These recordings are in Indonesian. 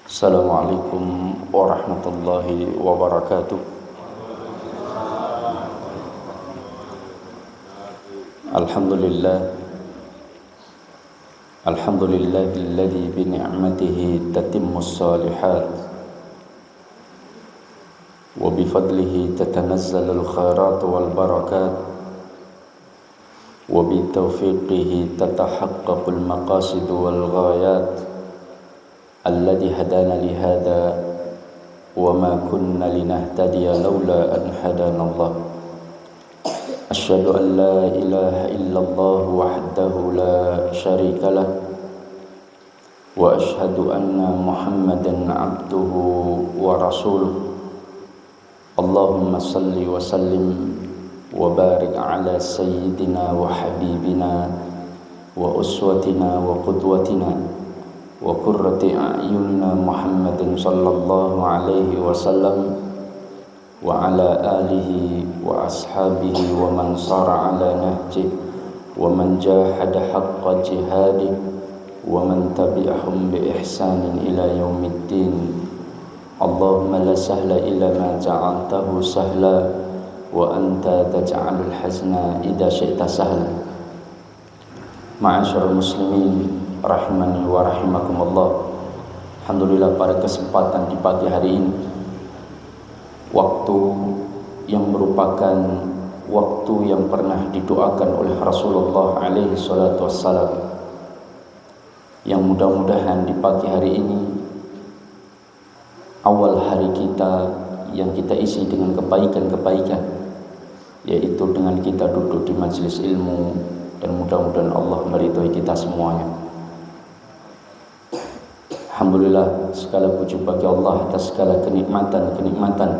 Assalamualaikum warahmatullahi wabarakatuh. Alhamdulillah Alhamdulillahilladzi bi ni'matihi tatimmus shalihat wa bi fadlihi tatanazzalul khairat wal barakat wa bi taufiqihi tatahaqqaqul maqasid wal ghayat alladzi hadana li hadza wa ma kunna linahtadiya laula an hadanallah. Asyhadu an la ilaha illallah wahdahu la syarika lah wa asyhadu anna Muhammadan abduhu wa rasuluh. Allahumma salli wa sallim wa barik ala sayyidina wa habibina wa uswatina wa qudwatina wa qurrati a'yunina Muhammadin sallallahu alaihi wasallam wa ala alihi wa ashabihi wa man sara ala nahjih wa man jahada haqqa jihadih wa man tabi'ahum bi ihsanin ila yaumiddin. Allahumma la sahla illa ma ja'altahu sahla wa anta taj'alul hazna idza syi'ta sahla. Ma'asyiral muslimin rahimani wa rahimakumullah. Alhamdulillah, pada kesempatan di pagi hari ini, waktu yang merupakan waktu yang pernah didoakan oleh Rasulullah alaihi salatu wassalam, yang mudah-mudahan di pagi hari ini, awal hari kita yang kita isi dengan kebaikan-kebaikan, yaitu dengan kita duduk di majelis ilmu, dan mudah-mudahan Allah meridhai kita semuanya. Alhamdulillah, segala puji bagi Allah atas segala kenikmatan-kenikmatan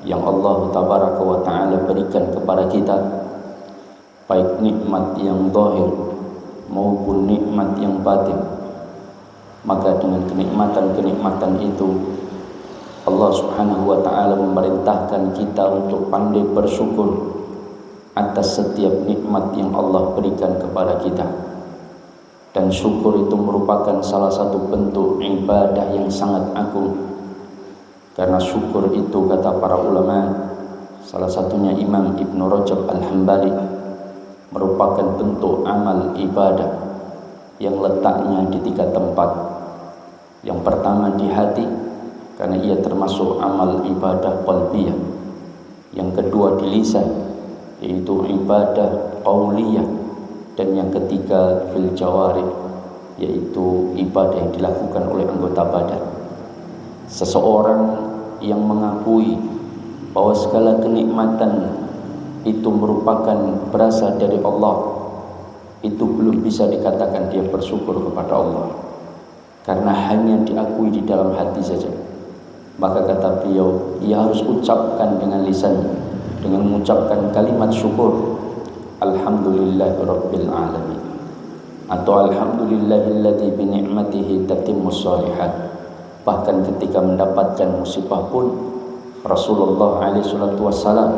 yang Allah tabaraka wa ta'ala berikan kepada kita, baik nikmat yang zahir maupun nikmat yang batin. Maka dengan kenikmatan-kenikmatan itu Allah subhanahu wa ta'ala memerintahkan kita untuk pandai bersyukur atas setiap nikmat yang Allah berikan kepada kita. Dan syukur itu merupakan salah satu bentuk ibadah yang sangat agung. Karena syukur itu, kata para ulama, salah satunya Imam Ibn Rajab Al-Hambali, merupakan bentuk amal ibadah yang letaknya di 3 tempat. Yang pertama di hati, karena ia termasuk amal ibadah qalbiyah. Yang kedua di lisan, yaitu ibadah qauliyah. Dan yang ketiga fil jawari, yaitu ibadah yang dilakukan oleh anggota badan. Seseorang yang mengakui bahwa segala kenikmatan itu merupakan berasal dari Allah, itu belum bisa dikatakan dia bersyukur kepada Allah, karena hanya diakui di dalam hati saja. Maka kata beliau, ia harus ucapkan dengan lisannya, dengan mengucapkan kalimat syukur, Alhamdulillahirabbil alamin, atau Alhamdulillahilladzi bi ni'matihi tatimmus shalihat. Bahkan ketika mendapatkan musibah pun Rasulullah alaihi salatu wassalam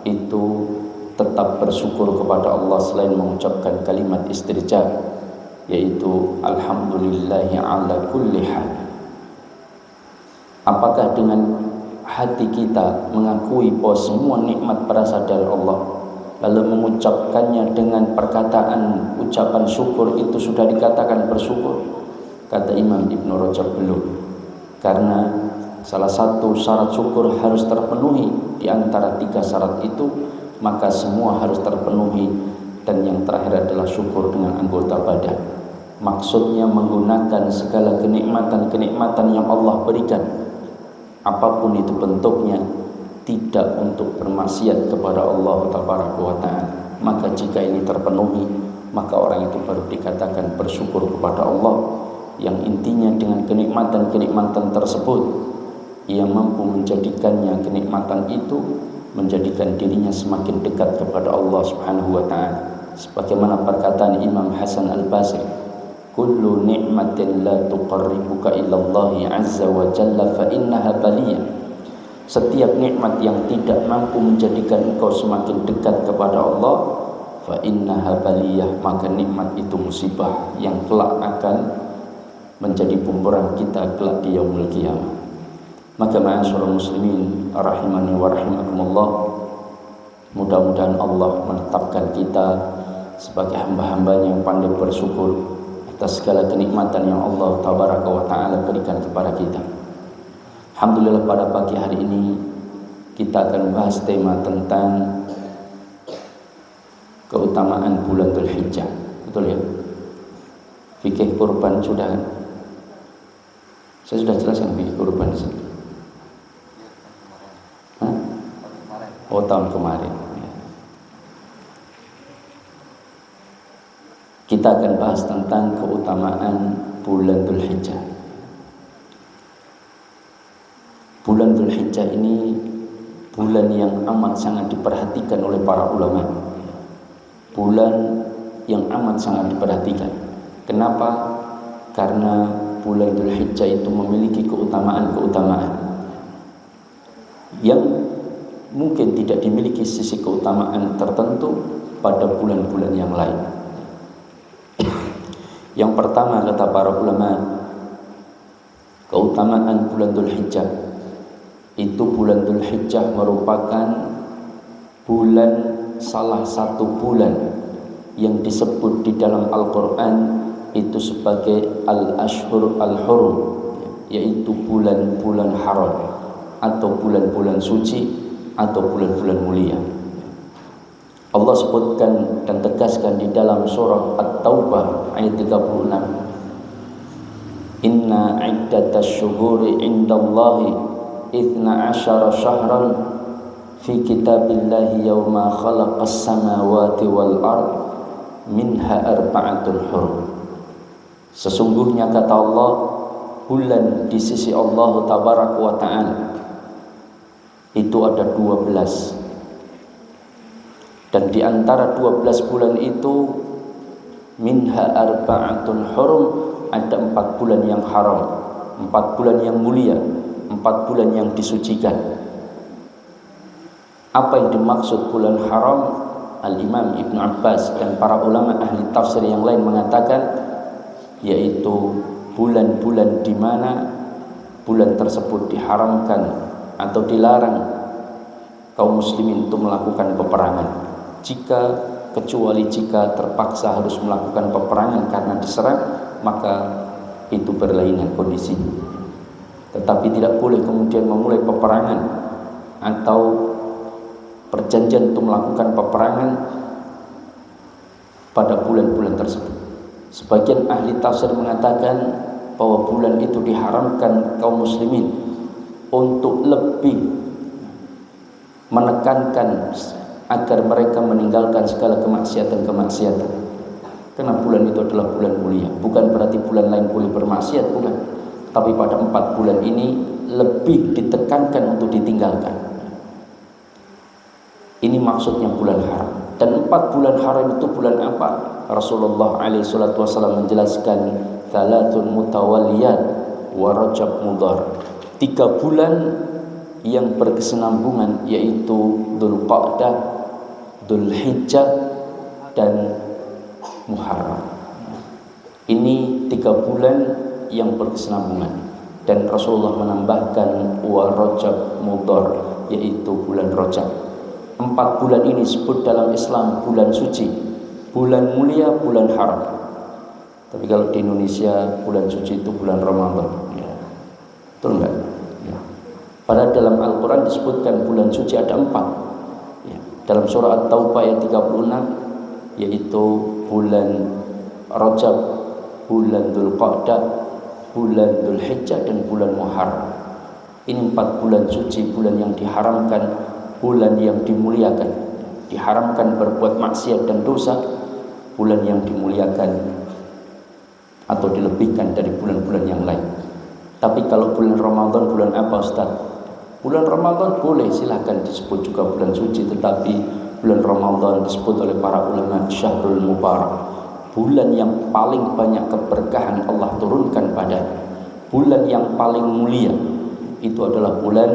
itu tetap bersyukur kepada Allah selain mengucapkan kalimat istirja, yaitu alhamdulillahi ala kulli hal. Apakah dengan hati kita mengakui bahwa semua nikmat berasal dari Allah, lalu mengucapkannya dengan perkataan ucapan syukur, itu sudah dikatakan bersyukur? Kata Imam Ibn Rajab, belum. Karena salah satu syarat syukur harus terpenuhi. Di antara 3 syarat itu, maka semua harus terpenuhi. Dan yang terakhir adalah syukur dengan anggota badan. Maksudnya menggunakan segala kenikmatan-kenikmatan yang Allah berikan, apapun itu bentuknya, tidak untuk bermaksiat kepada Allah tabaraka wa ta'ala. Maka jika ini terpenuhi, maka orang itu baru dikatakan bersyukur kepada Allah, yang intinya dengan kenikmatan-kenikmatan tersebut ia mampu menjadikannya, kenikmatan itu menjadikan dirinya semakin dekat kepada Allah subhanahu wa ta'ala. Sebagaimana perkataan Imam Hasan Al-Basri, kullu ni'matin la tuqarribuka ilallahi azza wa jalla fa innaha baliyah. Setiap nikmat yang tidak mampu menjadikan engkau semakin dekat kepada Allah, fa innaha baliyah, maka nikmat itu musibah yang kelak akan menjadi bumerang kita kelak di yaumul qiyamah. Maka ma'asyiral muslimin rahimani wa rahimakumullah, mudah-mudahan Allah menetapkan kita sebagai hamba-hambanya yang pandai bersyukur atas segala kenikmatan yang Allah tabaraka wa ta'ala berikan kepada kita. Alhamdulillah, pada pagi hari ini kita akan bahas tema tentang keutamaan bulan Dzulhijjah. Betul ya? Fikih kurban sudah kan? Saya sudah jelaskan fikih kurban di sini. Oh, tahun kemarin. Kita akan bahas tentang keutamaan bulan Dzulhijjah. Bulan Dzulhijjah ini bulan yang amat sangat diperhatikan oleh para ulama. Bulan yang amat sangat diperhatikan. Kenapa? Karena bulan Dzulhijjah itu memiliki keutamaan-keutamaan yang mungkin tidak dimiliki sisi keutamaan tertentu pada bulan-bulan yang lain. Yang pertama, kata para ulama, keutamaan bulan Dzulhijjah itu, bulan Dzulhijjah merupakan bulan, salah satu bulan yang disebut di dalam Al-Quran itu sebagai Al-Ashhur Al-Hurum, yaitu bulan-bulan haram atau bulan-bulan suci atau bulan-bulan mulia. Allah sebutkan dan tegaskan di dalam surah At-Taubah ayat 36, Inna iddatash syuhuri indallahi 12 syahran fi kitabillahi yawma khalaqas samawati wal ard minha arba'atul hurum. Sesungguhnya, kata Allah, bulan di sisi Allah tabaraka wa ta'ala itu ada 12. Dan di antara 12 bulan itu minha arba'atun hurum, ada 4 bulan yang haram, 4 bulan yang mulia, 4 bulan yang disucikan. Apa yang dimaksud bulan haram? Al-Imam Ibnu Abbas dan para ulama ahli tafsir yang lain mengatakan yaitu bulan-bulan di mana bulan tersebut diharamkan atau dilarang kaum muslimin untuk melakukan peperangan. Kecuali jika terpaksa harus melakukan peperangan karena diserang, maka itu berlainan kondisinya. Tetapi tidak boleh kemudian memulai peperangan atau perjanjian untuk melakukan peperangan pada bulan-bulan tersebut. Sebagian ahli tafsir mengatakan bahwa bulan itu diharamkan kaum muslimin untuk lebih menekankan agar mereka meninggalkan segala kemaksiatan-kemaksiatan. Karena bulan itu adalah bulan mulia. Bukan berarti bulan lain boleh bermaksiat, bukan. Tapi pada 4 bulan ini lebih ditekankan untuk ditinggalkan. Ini maksudnya bulan haram. Dan 4 bulan haram itu bulan apa? Rasulullah SAW menjelaskan, Thalathun mutawaliyat wa Rajab Mudhar. 3 bulan yang berkesinambungan, yaitu Dzulqa'dah, Dzulhijjah, dan Muharram. Ini 3 bulan yang berkesinambungan. Dan Rasulullah menambahkan wa Rajab Mudhar, yaitu bulan Rajab. 4 bulan ini disebut dalam Islam bulan suci, bulan mulia, bulan haram. Tapi kalau di Indonesia bulan suci itu bulan Ramadan, ya. Betul enggak? Ya. Padahal dalam Al-Quran disebutkan bulan suci ada 4. Ya. Dalam surah At-Taubah ayat 36, yaitu bulan Rajab, bulan Dzulqa'dah, bulan Dzulhijjah, dan bulan Muharram. Ini 4 bulan suci, bulan yang diharamkan, bulan yang dimuliakan. Diharamkan berbuat maksiat dan dosa, bulan yang dimuliakan atau dilebihkan dari bulan-bulan yang lain. Tapi kalau bulan Ramadan, bulan apa Ustaz? Bulan Ramadan boleh, silahkan disebut juga bulan suci, tetapi bulan Ramadan disebut oleh para ulama Syahrul Mubarak, bulan yang paling banyak keberkahan Allah turunkan padanya, bulan yang paling mulia. Itu adalah bulan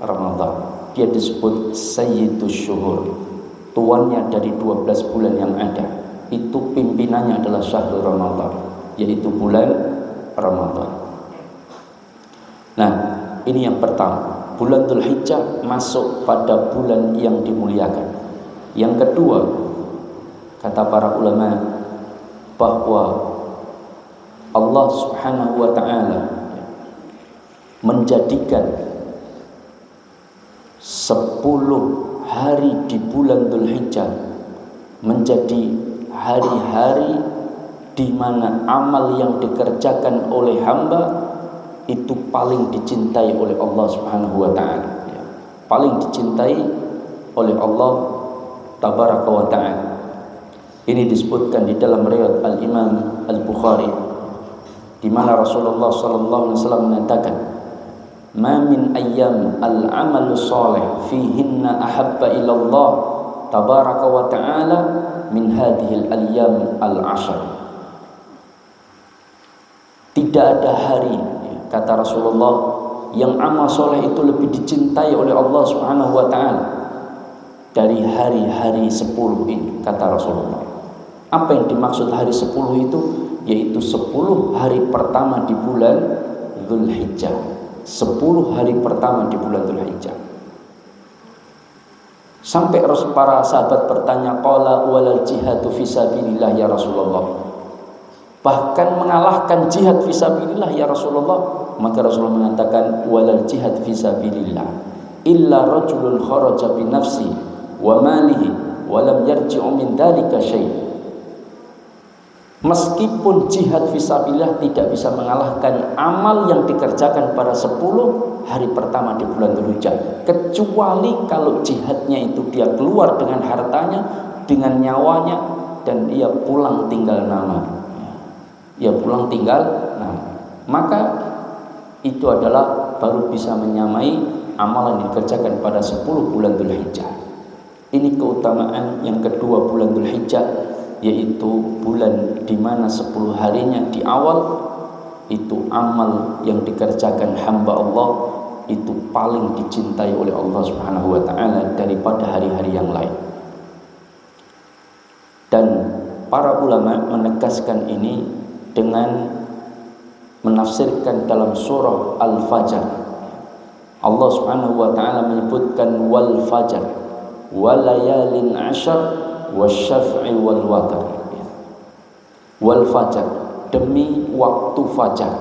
Ramadan. Dia disebut Sayyidus Syuhur, tuannya dari 12 bulan yang ada. Itu pimpinannya adalah Syahrul Ramadan, yaitu bulan Ramadan. Nah, ini yang pertama, bulan Dzulhijjah masuk pada bulan yang dimuliakan. Yang kedua, kata para ulama bahwa Allah Subhanahu wa taala menjadikan 10 hari di bulan Dzulhijjah menjadi hari-hari di mana amal yang dikerjakan oleh hamba itu paling dicintai oleh Allah Subhanahu wa taala. Paling dicintai oleh Allah Tabaraka wa taala. Ini disebutkan di dalam riwayat Al-Imam Al-Bukhari di mana Rasulullah sallallahu alaihi wasallam mengatakan, "Ma min ayyam al-amalu shalih fihinna ahabba ila Allah Tabaraka wa taala min hadhihi al-ayyam al-'ashr." Tidak ada hari, kata Rasulullah, yang amal soleh itu lebih dicintai oleh Allah Subhanahu wa taala dari hari-hari 10 ini, kata Rasulullah. Apa yang dimaksud hari 10 itu? Yaitu 10 hari pertama di bulan Dzulhijjah. 10 hari pertama di bulan Dzulhijjah. Sampai para sahabat bertanya, qala walal jihadu fisabilillah ya Rasulullah. Bahkan mengalahkan jihad fisabilillah ya Rasulullah. Maka Rasulullah mengatakan, walal jihad fisabilillah illa rajulun kharaja bi nafsi wa malihi wa lam yarji'u min dzalika syai'. Meskipun jihad fisabilillah tidak bisa mengalahkan amal yang dikerjakan pada 10 hari pertama di bulan Dzulhijjah, kecuali kalau jihadnya itu dia keluar dengan hartanya, dengan nyawanya, dan dia pulang tinggal nama. Dia pulang tinggal nama. Maka itu adalah baru bisa menyamai amalan yang dikerjakan pada 10 bulan Dzulhijjah. Ini keutamaan yang kedua bulan Dzulhijjah, yaitu bulan di mana 10 harinya di awal itu amal yang dikerjakan hamba Allah itu paling dicintai oleh Allah Subhanahu wa taala daripada hari-hari yang lain. Dan para ulama menegaskan ini dengan menafsirkan dalam surah Al-Fajr. Allah Subhanahu wa taala menyebutkan wal fajr walayalin 'ashr wasyaf'i wal watr. Wal fajr, demi waktu fajar.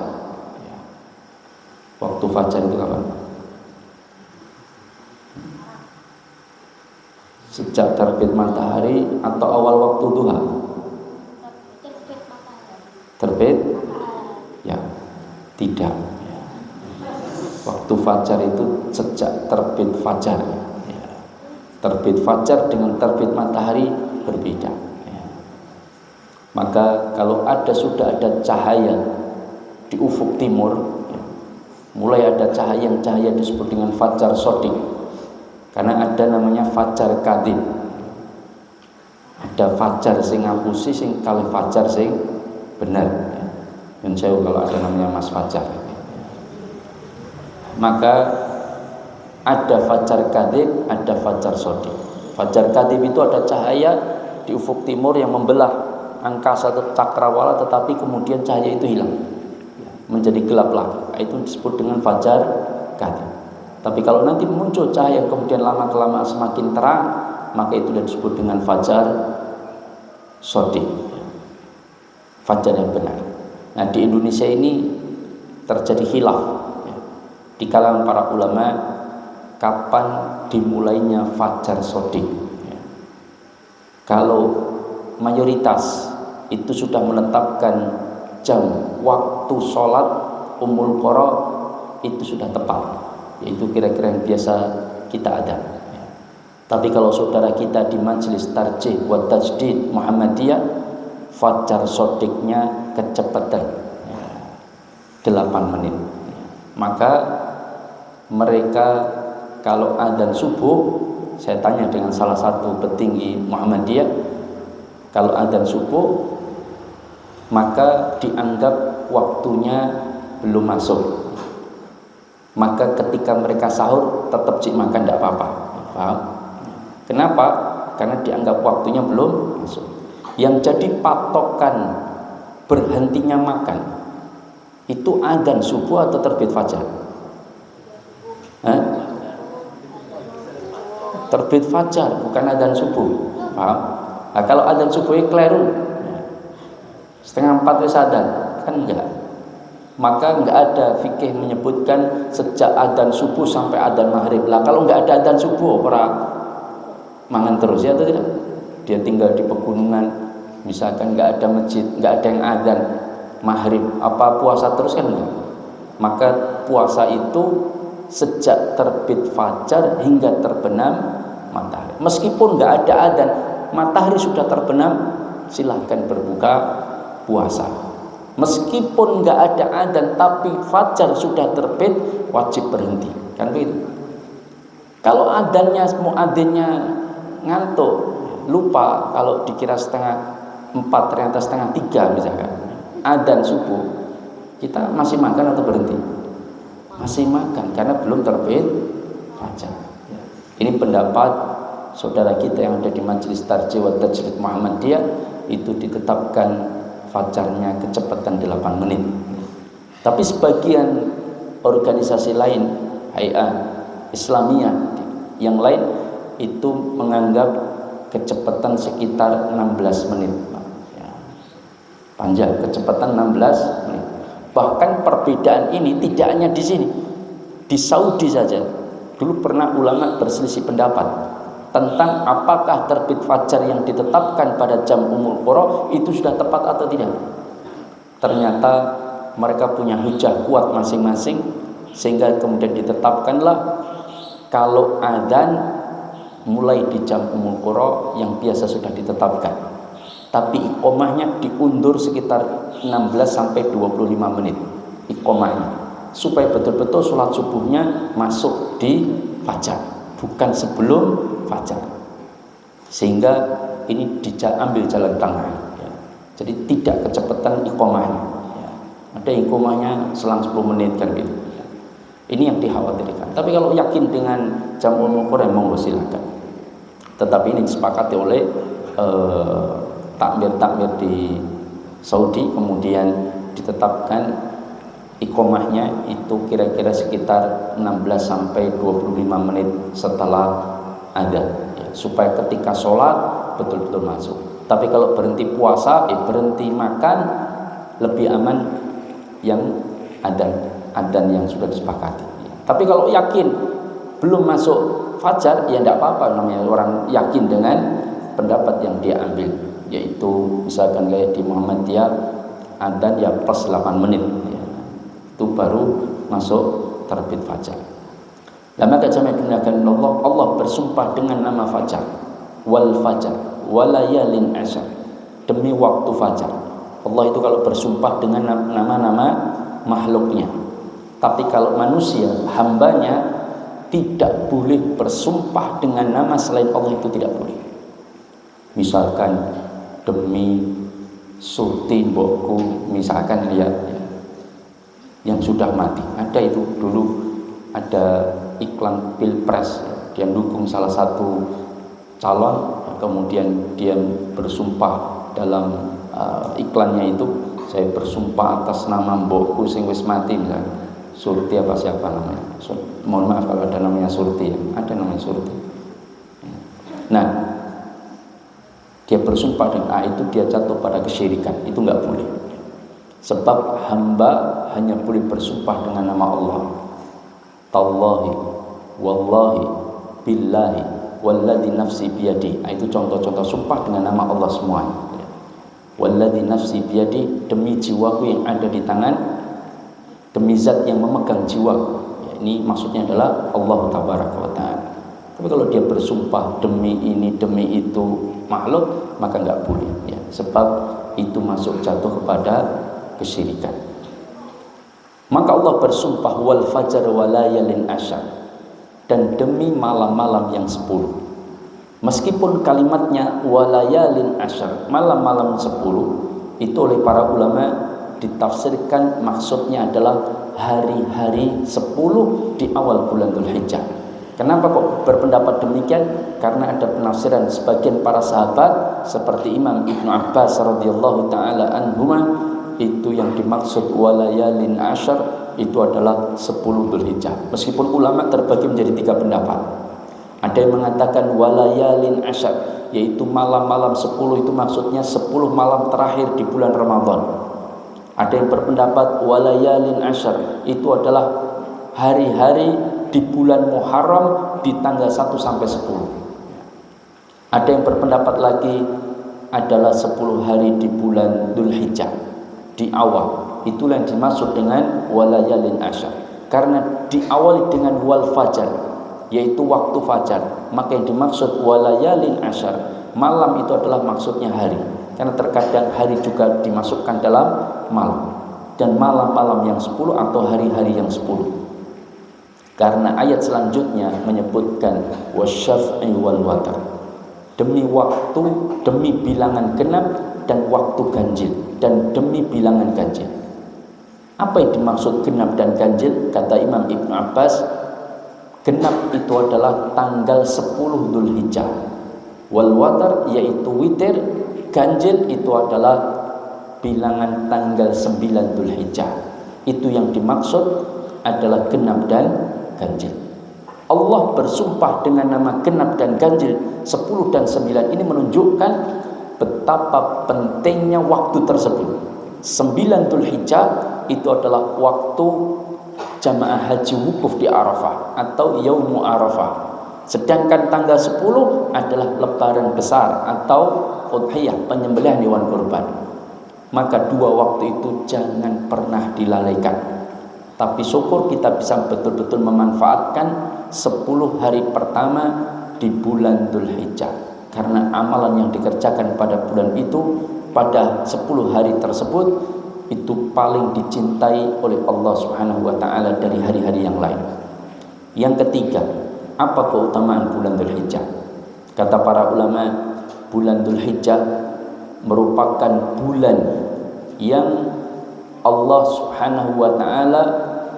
Waktu fajar itu kapan? Sejak terbit matahari atau awal waktu duha? Terbit? Ya, tidak. Waktu fajar itu sejak terbit fajar. Terbit fajar dengan terbit matahari berbeda. Maka kalau sudah ada cahaya di ufuk timur, mulai ada cahaya yang disebut dengan fajar shodiq. Karena ada namanya fajar kadhib. Ada fajar sing ngapusi, sing kalih fajar sing benar. Dan saya kalau ada namanya Mas Fajar. Maka ada fajar kadhib, ada fajar shodiq. Fajar kadhib itu ada cahaya di ufuk timur yang membelah angkasa cakrawala, tetapi kemudian cahaya itu hilang menjadi gelap lagi. Itu disebut dengan fajar kadhib. Tapi kalau nanti muncul cahaya kemudian lama-kelamaan semakin terang, maka itu sudah disebut dengan fajar shodiq, fajar yang benar. Nah, di Indonesia ini terjadi khilaf di kalangan para ulama kapan dimulainya fajar shodiq. Kalau mayoritas itu sudah menetapkan jam waktu sholat Ummul Qura itu sudah tepat, yaitu kira-kira yang biasa kita ada. Tapi kalau saudara kita di Majelis Tarjih wa Tajdid Muhammadiyah, fajar shodiqnya kecepatan 8 menit. Maka mereka kalau adzan subuh, saya tanya dengan salah satu petinggi Muhammadiyah, kalau adzan subuh maka dianggap waktunya belum masuk. Maka ketika mereka sahur tetap cik makan tidak apa-apa. Paham? Kenapa? Karena dianggap waktunya belum masuk. Yang jadi patokan berhentinya makan Itu adzan subuh atau terbit fajar? Terbit fajar, bukan adzan subuh. Paham? Nah, kalau adzan subuh itu keliru. 3:30 wis adzan, kan enggak. Maka enggak ada fikih menyebutkan sejak adzan subuh sampai adzan maghrib. Lah kalau enggak ada adzan subuh, ora mangan terus ya atau tidak? Dia tinggal di pegunungan, misalkan enggak ada masjid, enggak ada yang adzan maghrib, apa puasa terus kan enggak? Maka puasa itu sejak terbit fajar hingga terbenam matahari. Meskipun nggak ada adzan, matahari sudah terbenam, silahkan berbuka puasa. Meskipun nggak ada adzan tapi fajar sudah terbit, wajib berhenti. Kan begitu. Kalau adzannya muadzinnya ngantuk, lupa, kalau dikira 3:30 ternyata 2:30 misalkan, adzan subuh, kita masih makan atau berhenti? Masih makan karena belum terbit fajar. Ini pendapat saudara kita yang ada di Majelis Tarjih wa Tajrid Muhammadiyah, itu ditetapkan fajarnya kecepatan 8 menit. Tapi sebagian organisasi lain, Hay'ah Islamiyah yang lain itu menganggap kecepatan sekitar 16 menit. Panjang, kecepatan 16 menit. Bahkan perbedaan ini tidak hanya di sini, di Saudi saja. Dulu pernah ulama berselisih pendapat tentang apakah terbit fajar yang ditetapkan pada jam Ummul Qura itu sudah tepat atau tidak. Ternyata mereka punya hujah kuat masing-masing, sehingga kemudian ditetapkanlah kalau adzan mulai di jam Ummul Qura yang biasa sudah ditetapkan, tapi iqomahnya diundur sekitar 16 sampai 25 menit iqomahnya, supaya betul-betul sholat subuhnya masuk di fajar, bukan sebelum fajar. Sehingga ini diambil jalan tengah ya. Jadi tidak kecepatan iqomahnya ya. Ada iqomahnya selang 10 menit kan gitu ya. Ini yang dikhawatirkan. Tapi kalau yakin dengan jam Ummul Qura, monggo silakan. Tetapi ini disepakati oleh takmir-takmir di Saudi, kemudian ditetapkan iqomahnya itu kira-kira sekitar 16 sampai 25 menit setelah adzan ya, supaya ketika sholat betul-betul masuk. Tapi kalau berhenti puasa, berhenti makan, lebih aman yang adzan yang sudah disepakati ya. Tapi kalau yakin belum masuk fajar, ya tidak apa-apa, namanya orang yakin dengan pendapat yang dia ambil, yaitu misalkan kayak di Muhammadiyah adzan ya plus 8 menit ya, itu baru masuk terbit fajar. Nah, maka jamaah dimuliakan Allah bersumpah dengan nama fajar, wal fajar walayalin asyar, demi waktu fajar. Allah itu kalau bersumpah dengan nama-nama makhluknya, tapi kalau manusia hambanya tidak boleh bersumpah dengan nama selain Allah, itu tidak boleh. Misalkan demi surti mbokku, misalkan lihat ya, yang sudah mati. Ada itu dulu ada iklan pilpres ya, dia dukung salah satu calon, kemudian dia bersumpah dalam iklannya itu, saya bersumpah atas nama mbokku sing wis mati, misalnya Surti apa siapa namanya, mohon maaf kalau ada namanya Surti ya, ada namanya Surti. Nah, dia bersumpah dengan itu dia jatuh pada kesyirikan, itu nggak boleh. Sebab hamba hanya boleh bersumpah dengan nama Allah. Tallahi, wallahi, billahi, walladzi nafsi biyadi. Itu contoh-contoh sumpah dengan nama Allah semuanya. Walladzi nafsi biyadi, demi jiwaku yang ada di tangan, demi zat yang memegang jiwaku. Ya, ini maksudnya adalah Allah tabaraka wa ta'ala. Tapi kalau dia bersumpah demi ini demi itu makhluk, maka nggak boleh ya, sebab itu masuk jatuh kepada kesyirikan. Maka Allah bersumpah wal fajar walayalin asyar, dan demi malam-malam yang 10. Meskipun kalimatnya walayalin asyar, malam-malam 10, itu oleh para ulama ditafsirkan maksudnya adalah hari-hari 10 di awal bulan Dzulhijjah. Kenapa kok berpendapat demikian? Karena ada penafsiran sebagian para sahabat seperti Imam Ibnu Abbas radhiyallahu taala anhuma, itu yang dimaksud walayalin asyar itu adalah 10 Dzulhijjah. Meskipun ulama terbagi menjadi 3 pendapat. Ada yang mengatakan walayalin asyar, yaitu malam-malam 10 itu maksudnya 10 malam terakhir di bulan Ramadan. Ada yang berpendapat walayalin asyar itu adalah hari-hari di bulan Muharram di tanggal 1 sampai 10. Ada yang berpendapat lagi adalah 10 hari di bulan Dzulhijjah di awal. Itulah yang dimaksud dengan walayalin asyar. Karena diawali dengan wal fajar, yaitu waktu fajar, maka yang dimaksud walayalin asyar, malam itu adalah maksudnya hari. Karena terkadang hari juga dimasukkan dalam malam. Dan malam-malam yang 10 atau hari-hari yang 10. Karena ayat selanjutnya menyebutkan wasyaf'i wal watar. Demi waktu, demi bilangan genap dan waktu ganjil, dan demi bilangan ganjil. Apa yang dimaksud genap dan ganjil? Kata Imam Ibn Abbas, genap itu adalah tanggal 10 Dzulhijjah. Wal watar yaitu witir, ganjil itu adalah bilangan tanggal 9 Dzulhijjah. Itu yang dimaksud adalah genap dan ganjil. Allah bersumpah dengan nama genap dan ganjil 10 dan 9 ini menunjukkan betapa pentingnya waktu tersebut. 9 Dzulhijjah itu adalah waktu jamaah haji wukuf di Arafah atau Yaumu Arafah. Sedangkan tanggal 10 adalah lebaran besar atau udhiyah, penyembelihan hewan kurban. Maka 2 waktu itu jangan pernah dilalaikan. Tapi syukur kita bisa betul-betul memanfaatkan 10 hari pertama di bulan Dzulhijjah. Karena amalan yang dikerjakan pada bulan itu, pada 10 hari tersebut, itu paling dicintai oleh Allah Subhanahu wa ta'ala dari hari-hari yang lain. Yang ketiga, apa keutamaan bulan Dzulhijjah? Kata para ulama, bulan Dzulhijjah merupakan bulan yang Allah Subhanahu wa ta'ala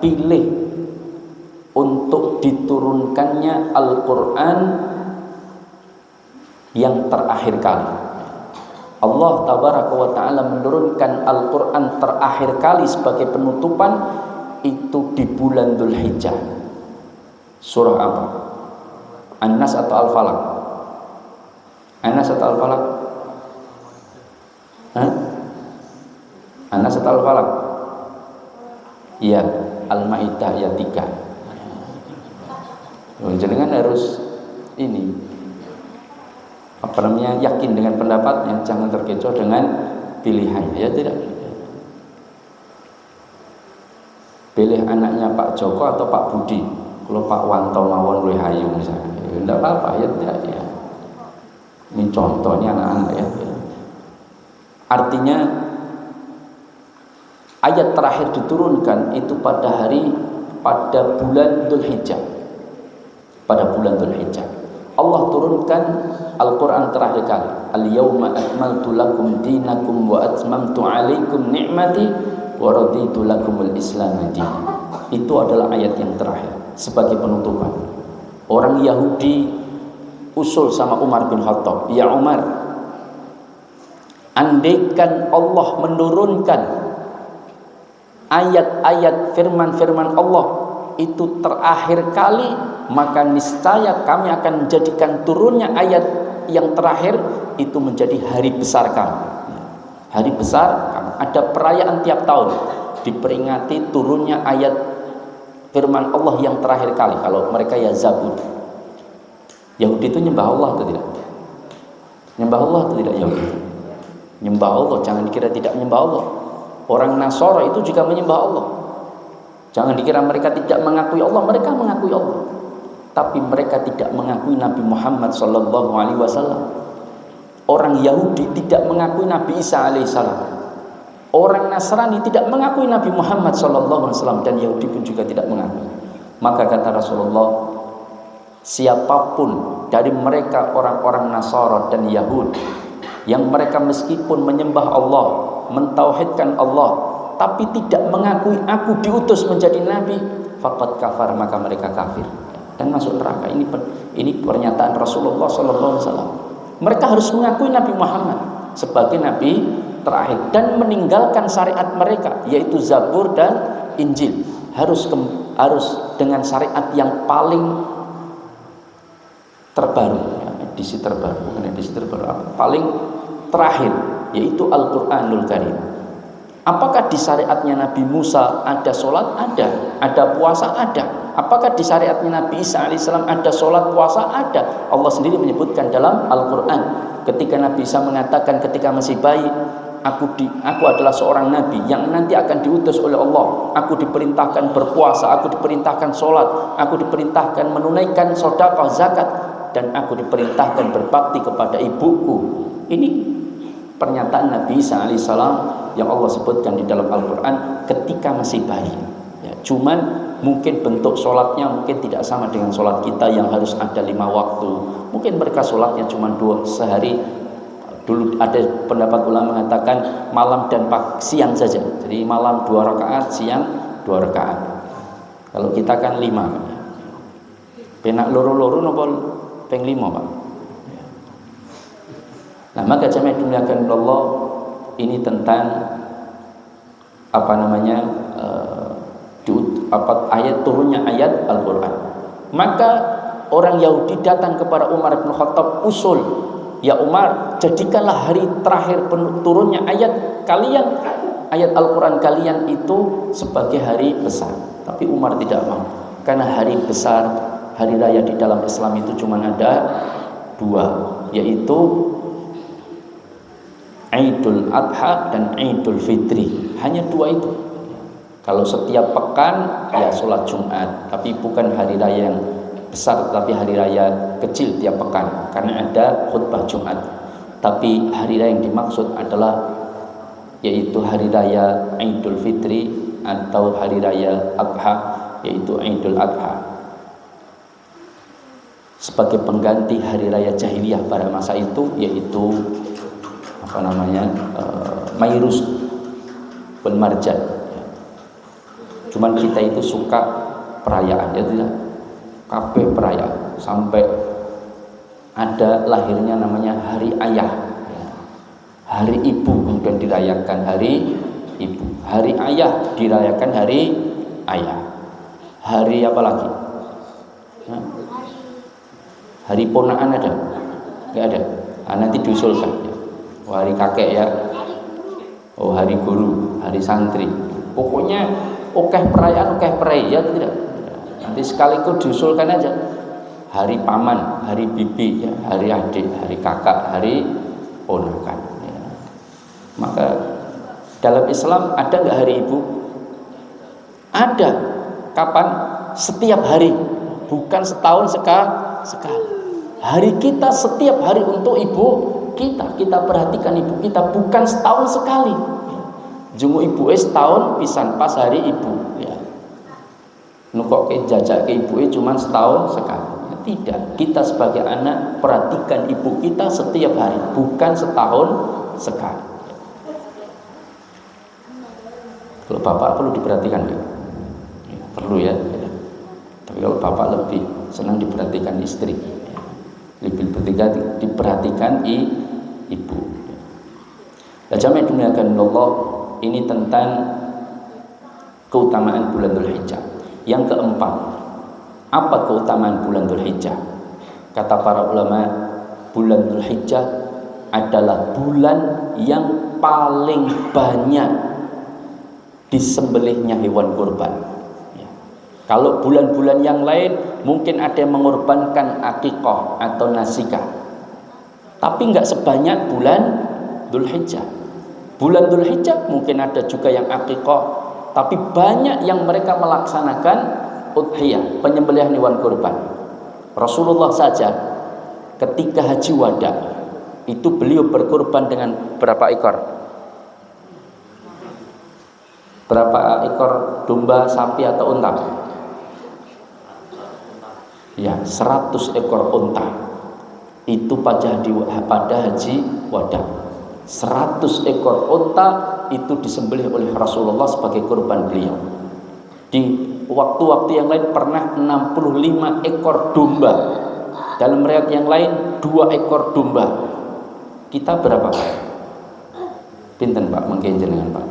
pilih untuk diturunkannya Al-Quran yang terakhir kali. Allah tabaraka wa ta'ala menurunkan Al-Quran terakhir kali sebagai penutupan itu di bulan Dzulhijjah. Surah apa? An-Nas atau Al-Falaq? An-Nas atau Al-Falaq? An-Nas atau Al-Falaq? Iya, Al-Maidah ayat 3. Jangan harus ini yakin dengan pendapatnya, jangan terkecoh dengan pilihannya, ya tidak. Pilih anaknya Pak Joko atau Pak Budi. Kalau Pak Wanto mawon luwih ayu misalnya, tidak apa-apa, ya tidak ya. Ini contohnya anak-anak ya. Artinya ayat terakhir diturunkan itu pada bulan Dzulhijjah. Pada bulan Dzulhijjah Allah turunkan Al-Quran terakhir kali. Al-yawma akmaltu lakum dinakum wa atmamtu alaikum ni'mati wa raditu lakumul Islam dinan. Itu adalah ayat yang terakhir sebagai penutupan. Orang Yahudi usul sama Umar bin Khattab, "Ya Umar, andaikan Allah menurunkan ayat-ayat firman-firman Allah itu terakhir kali, maka niscaya kami akan menjadikan turunnya ayat yang terakhir itu menjadi hari besar kami." Hari besar kami. Ada perayaan tiap tahun diperingati turunnya ayat firman Allah yang terakhir kali. Kalau mereka ya Zabur. Yahudi itu nyembah Allah atau tidak? Nyembah Allah atau tidak Yahudi? Nyembah Allah, jangan dikira tidak menyembah Allah. Orang Nasara itu juga menyembah Allah. Jangan dikira mereka tidak mengakui Allah, mereka mengakui Allah. Tapi mereka tidak mengakui Nabi Muhammad SAW. Orang Yahudi tidak mengakui Nabi Isa alaihissalam. Orang Nasrani tidak mengakui Nabi Muhammad SAW, dan Yahudi pun juga tidak mengakui. Maka kata Rasulullah, siapapun dari mereka orang-orang Nasara dan Yahudi yang mereka meskipun menyembah Allah, mentauhidkan Allah, tapi tidak mengakui aku diutus menjadi nabi, faqad kafar, maka mereka kafir dan masuk neraka. Ini pernyataan Rasulullah SAW. Mereka harus mengakui Nabi Muhammad sebagai nabi terakhir dan meninggalkan syariat mereka yaitu Zabur dan Injil. Harus dengan syariat yang paling terbaru, edisi terbaru, bukan edisi terbaru, paling terakhir, yaitu Al-Qur'anul Karim. Apakah di syariatnya Nabi Musa ada sholat? Ada puasa? Ada. Apakah di syariatnya Nabi Isa alaihissalam ada sholat, puasa? Ada. Allah sendiri menyebutkan dalam Al-Quran ketika Nabi Isa mengatakan ketika masih bayi, aku adalah seorang nabi yang nanti akan diutus oleh Allah. Aku diperintahkan berpuasa, aku diperintahkan sholat, aku diperintahkan menunaikan sedekah, zakat, dan aku diperintahkan berbakti kepada ibuku. Ini pernyataan Nabi Isa alaihissalam yang Allah sebutkan di dalam Al-Quran ketika masih bayi. Ya, cuman mungkin bentuk sholatnya mungkin tidak sama dengan sholat kita yang harus ada 5 waktu. Mungkin mereka sholatnya cuma 2 sehari. Dulu ada pendapat ulama mengatakan malam dan siang saja. Jadi malam 2 rakaat, siang 2 rakaat. Kalau kita kan 5. Penak loro-loro nopo peng 5, Pak. Nah, maka jamaah dimuliakan Allah, ini tentang turunnya ayat Al-Quran. Maka orang Yahudi datang kepada Umar bin Khattab, usul, ya Umar, jadikanlah hari terakhir turunnya ayat kalian, ayat Al-Quran kalian itu sebagai hari besar. Tapi Umar tidak mau, karena hari besar, hari raya di dalam Islam itu cuma ada 2, yaitu Idul Adha dan Idul Fitri. Hanya 2 itu. Kalau setiap pekan ya sholat Jumat, tapi bukan hari raya yang besar, tapi hari raya kecil tiap pekan, karena ada khutbah Jumat. Tapi hari raya yang dimaksud adalah yaitu hari raya Idul Fitri atau hari raya Adha, yaitu Idul Adha, sebagai pengganti hari raya jahiliyah pada masa itu, yaitu Mairus wal Marjan. Cuman kita itu suka perayaan, ya tidak? Kabeh perayaan, sampai ada lahirnya namanya hari ayah, hari ibu kemudian dirayakan hari ibu, hari ayah dirayakan hari ayah, hari apa lagi? Hari ponakan ada? Nggak ada. Nanti diusulkan. Hari kakek ya, hari guru, hari santri, pokoknya perayaan, ya tidak. Nanti sekaligus diusulkan aja, hari paman, hari bibi, ya, hari adik, hari kakak, hari ponakan. Ya. Maka dalam Islam ada nggak hari ibu? Ada. Kapan? Setiap hari, bukan setahun sekali. Hari kita setiap hari untuk ibu kita perhatikan ibu kita, bukan setahun sekali. Jungu ibu setahun pisan pas hari ibu, ya. Nukok ke jajak ke ibu cuma setahun sekali. Ya, tidak. Kita sebagai anak perhatikan ibu kita setiap hari, bukan setahun sekali. Kalau bapak perlu diperhatikan, ya. Perlu ya. Tapi kalau bapak lebih senang diperhatikan istri, lebih diperhatikan ibu. Jamaah dimuliakan Allah, ini tentang keutamaan bulan Dzulhijjah. Yang keempat, apa keutamaan bulan Dzulhijjah? Kata para ulama, bulan Dzulhijjah adalah bulan yang paling banyak disembelihnya hewan kurban. Ya. Kalau bulan-bulan yang lain mungkin ada yang mengorbankan akikah atau nasikah, tapi nggak sebanyak bulan Dzulhijjah. Bulan Dzulhijjah mungkin ada juga yang akikah, tapi banyak yang mereka melaksanakan udhiyah, penyembelihan hewan kurban. Rasulullah saja ketika haji wada itu beliau berkurban dengan berapa ekor? Berapa ekor domba, sapi atau unta? Ya, 100 ekor unta. Itu pada haji wada. 100 ekor unta itu disembelih oleh Rasulullah sebagai kurban beliau. Di waktu-waktu yang lain pernah 65 ekor domba. Dalam riwayat yang lain 2 ekor domba. Kita berapa? Pinten Pak mengke jenengan Pak?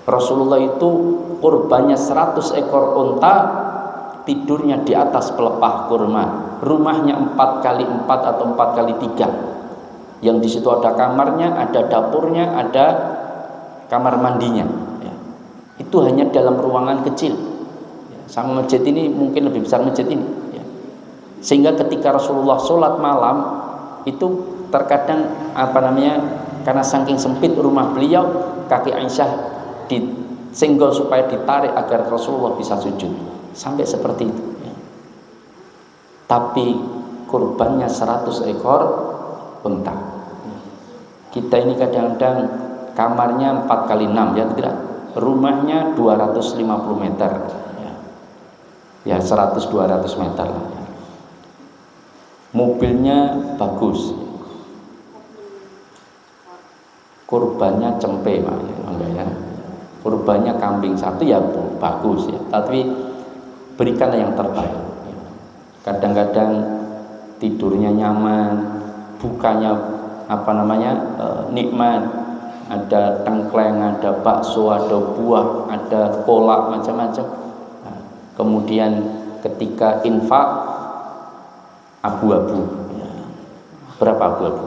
Rasulullah itu kurbannya 100 ekor unta, tidurnya di atas pelepah kurma. Rumahnya 4x4 atau 4x3. Yang di situ ada kamarnya, ada dapurnya, ada kamar mandinya. Ya. Itu hanya dalam ruangan kecil. Ya. Sama masjid ini mungkin lebih besar masjid ini. Ya. Sehingga ketika Rasulullah sholat malam itu terkadang karena saking sempit rumah beliau, kaki Aisyah disenggol supaya ditarik agar Rasulullah bisa sujud, sampai seperti itu ya. Tapi kurbannya 100 ekor unta. Kita ini kadang-kadang kamarnya 4x6 ya tidak, rumahnya 250 meter ya 100-200 meter lah ya. Mobilnya bagus, kurbannya cempe Pak ya, enggak ya. Kurbannya kambing satu ya bagus ya, tapi berikanlah yang terbaik. Kadang-kadang tidurnya nyaman, bukanya nikmat, ada tengkleng, ada bakso, ada buah, ada kolak macam-macam. Nah, kemudian ketika infak abu-abu, ya. Berapa abu-abu?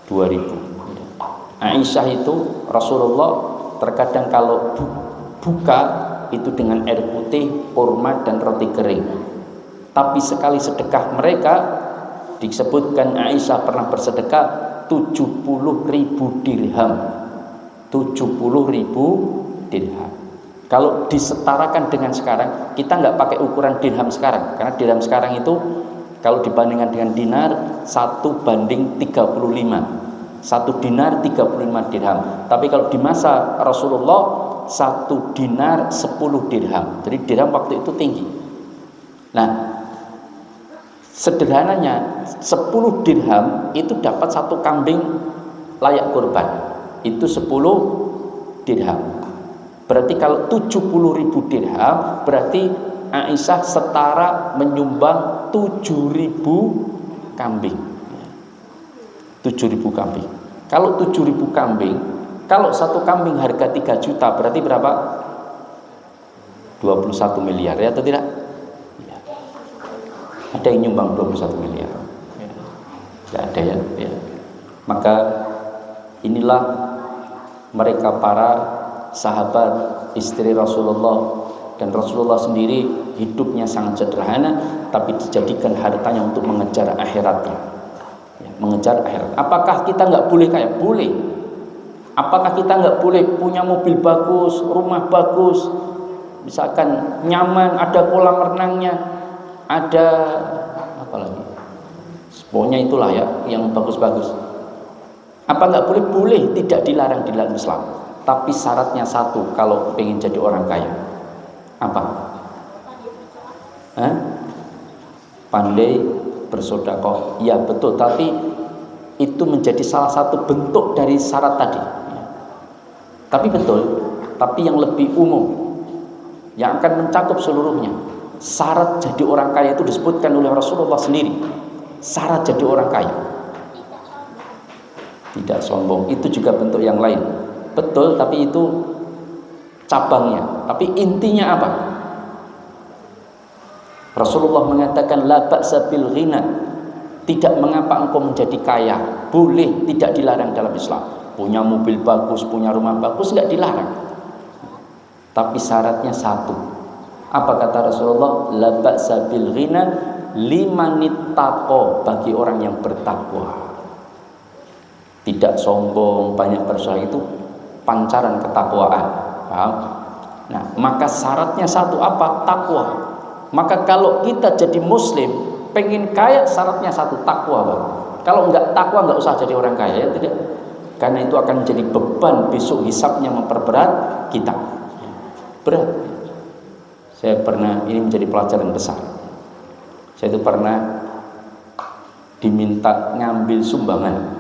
2000. Aisyah itu Rasulullah terkadang kalau buka itu dengan air putih, kurma dan roti kering. Tapi sekali sedekah mereka disebutkan Aisyah pernah bersedekah 70.000 dirham. 70.000 dirham. Kalau disetarakan dengan sekarang, kita nggak pakai ukuran dirham sekarang, karena dirham sekarang itu kalau dibandingkan dengan dinar 1:35. 1 dinar 35 dirham. Tapi kalau di masa Rasulullah 1 dinar 10 dirham. Jadi dirham waktu itu tinggi. Nah, sederhananya 10 dirham itu dapat 1 kambing layak kurban. Itu 10 dirham. Berarti kalau 70.000 dirham, berarti Aisyah setara menyumbang 7.000 kambing. 7.000 kambing. Kalau 7.000 kambing, kalau 1 kambing harga 3 juta, berarti berapa? 21 miliar ya atau tidak? Ya. Ada yang nyumbang 21 miliar? Tidak ada ya. Maka inilah mereka para sahabat istri Rasulullah, dan Rasulullah sendiri hidupnya sangat sederhana, tapi dijadikan hartanya untuk mengejar akhiratnya. Mengejar akhirat. Apakah kita nggak boleh kaya? Boleh. Apakah kita nggak boleh punya mobil bagus, rumah bagus, misalkan nyaman, ada kolam renangnya, ada apa lagi? Pokoknya itulah ya, yang bagus-bagus. Apa nggak boleh? Boleh, tidak dilarang di dalam Islam. Tapi syaratnya satu, kalau pengen jadi orang kaya. Apa? Pandai bersedekah, ya betul, tapi itu menjadi salah satu bentuk dari syarat tadi. Tapi betul, tapi yang lebih umum, yang akan mencakup seluruhnya. Syarat jadi orang kaya itu disebutkan oleh Rasulullah sendiri. Syarat jadi orang kaya, tidak sombong, itu juga bentuk yang lain. Betul, tapi itu cabangnya. Tapi intinya apa? Rasulullah mengatakan la ba'sa bil ghina, tidak mengapa engkau menjadi kaya, boleh, tidak dilarang dalam Islam. Punya mobil bagus, punya rumah bagus, tidak dilarang. Tapi syaratnya satu. Apa kata Rasulullah? La ba'sa bil ghina limanittaqo, bagi orang yang bertakwa. Tidak sombong, banyak bersalah, itu pancaran ketakwaan. Paham? Nah, maka syaratnya satu apa? Takwa. Maka kalau kita jadi muslim, pengen kaya, syaratnya satu, takwa Bang. Kalau enggak takwa, enggak usah jadi orang kaya ya, tidak. Karena itu akan menjadi beban besok, hisabnya memperberat kita. Berat. Saya pernah, ini menjadi pelajaran besar. Saya itu pernah diminta ngambil sumbangan.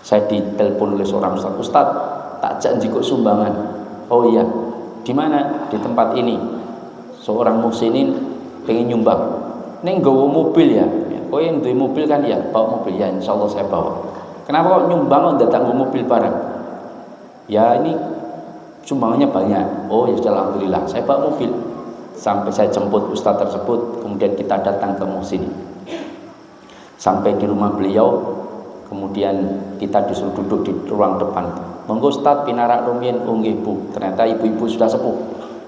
Saya ditelepon oleh seorang ustaz, tak janji kok sumbangan. Oh iya, di mana? Di tempat ini. Seorang muhsinin pengen nyumbang. Neng gawa mobil ya. Oh yang duwe mobil kan ya, bawa mobil ya, insyaallah saya bawa. Kenapa kok nyumbang kok datang mobil barang? Ya ini sumbangannya banyak. Oh ya sudah, alhamdulillah. Saya bawa mobil sampai saya jemput ustaz tersebut, kemudian kita datang ke Muhsin. Sampai di rumah beliau, kemudian kita disuruh duduk di ruang depan. Monggo Ustaz pinarak rumiyin. Oh nggih Bu. Ternyata ibu-ibu sudah sepuh,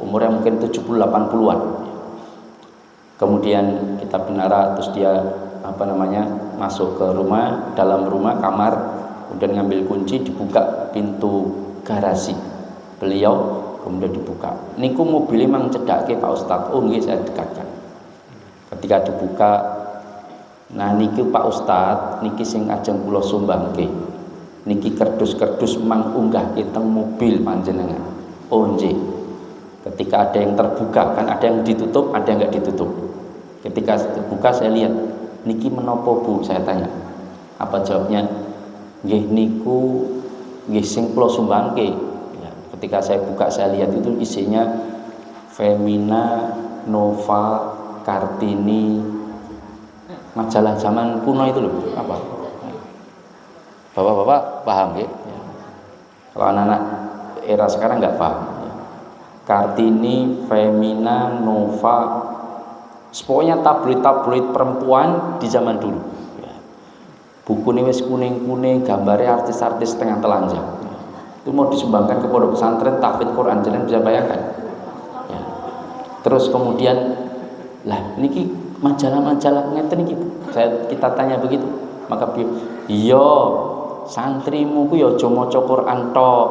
umurnya mungkin 70-80-an. Kemudian kita pinarak, terus dia masuk ke rumah, dalam rumah kamar, kemudian ngambil kunci, dibuka pintu garasi beliau, kemudian dibuka. Niku mobil memang cedake Pak Ustadz. Oh nggih, saya dekatkan. Ketika dibuka, nah niki Pak Ustadz, niki sing ajeng kula sumbangke. Niki kerdus-kerdus mang unggahke teng mobil panjenengan. Oh nggih. Ketika ada yang terbuka, kan ada yang ditutup, ada yang enggak ditutup. Ketika terbuka saya lihat, niki menopo Bu, saya tanya. Apa jawabnya? Nggih niku nggih sing kula sumbangke. Ya, ketika saya buka saya lihat itu isinya Femina, Nova, Kartini, majalah zaman kuno itu loh. Apa? Bapak-bapak paham ya? Kalau anak-anak era sekarang nggak paham. Kartini, Femina, Nova, pokoknya tabloid-tabloid perempuan di zaman dulu. Buku ini wis kuning-kuning, gambarnya artis-artis tengah telanjang. Itu mau disumbangkan ke pondok pesantren tahfidz Quran, jangan bisa bayangkan. Ya. Terus kemudian, lah niki majalah-majalah ngeten niki. Kita tanya begitu, maka iya santrimu ku ya aja maca Quran tok,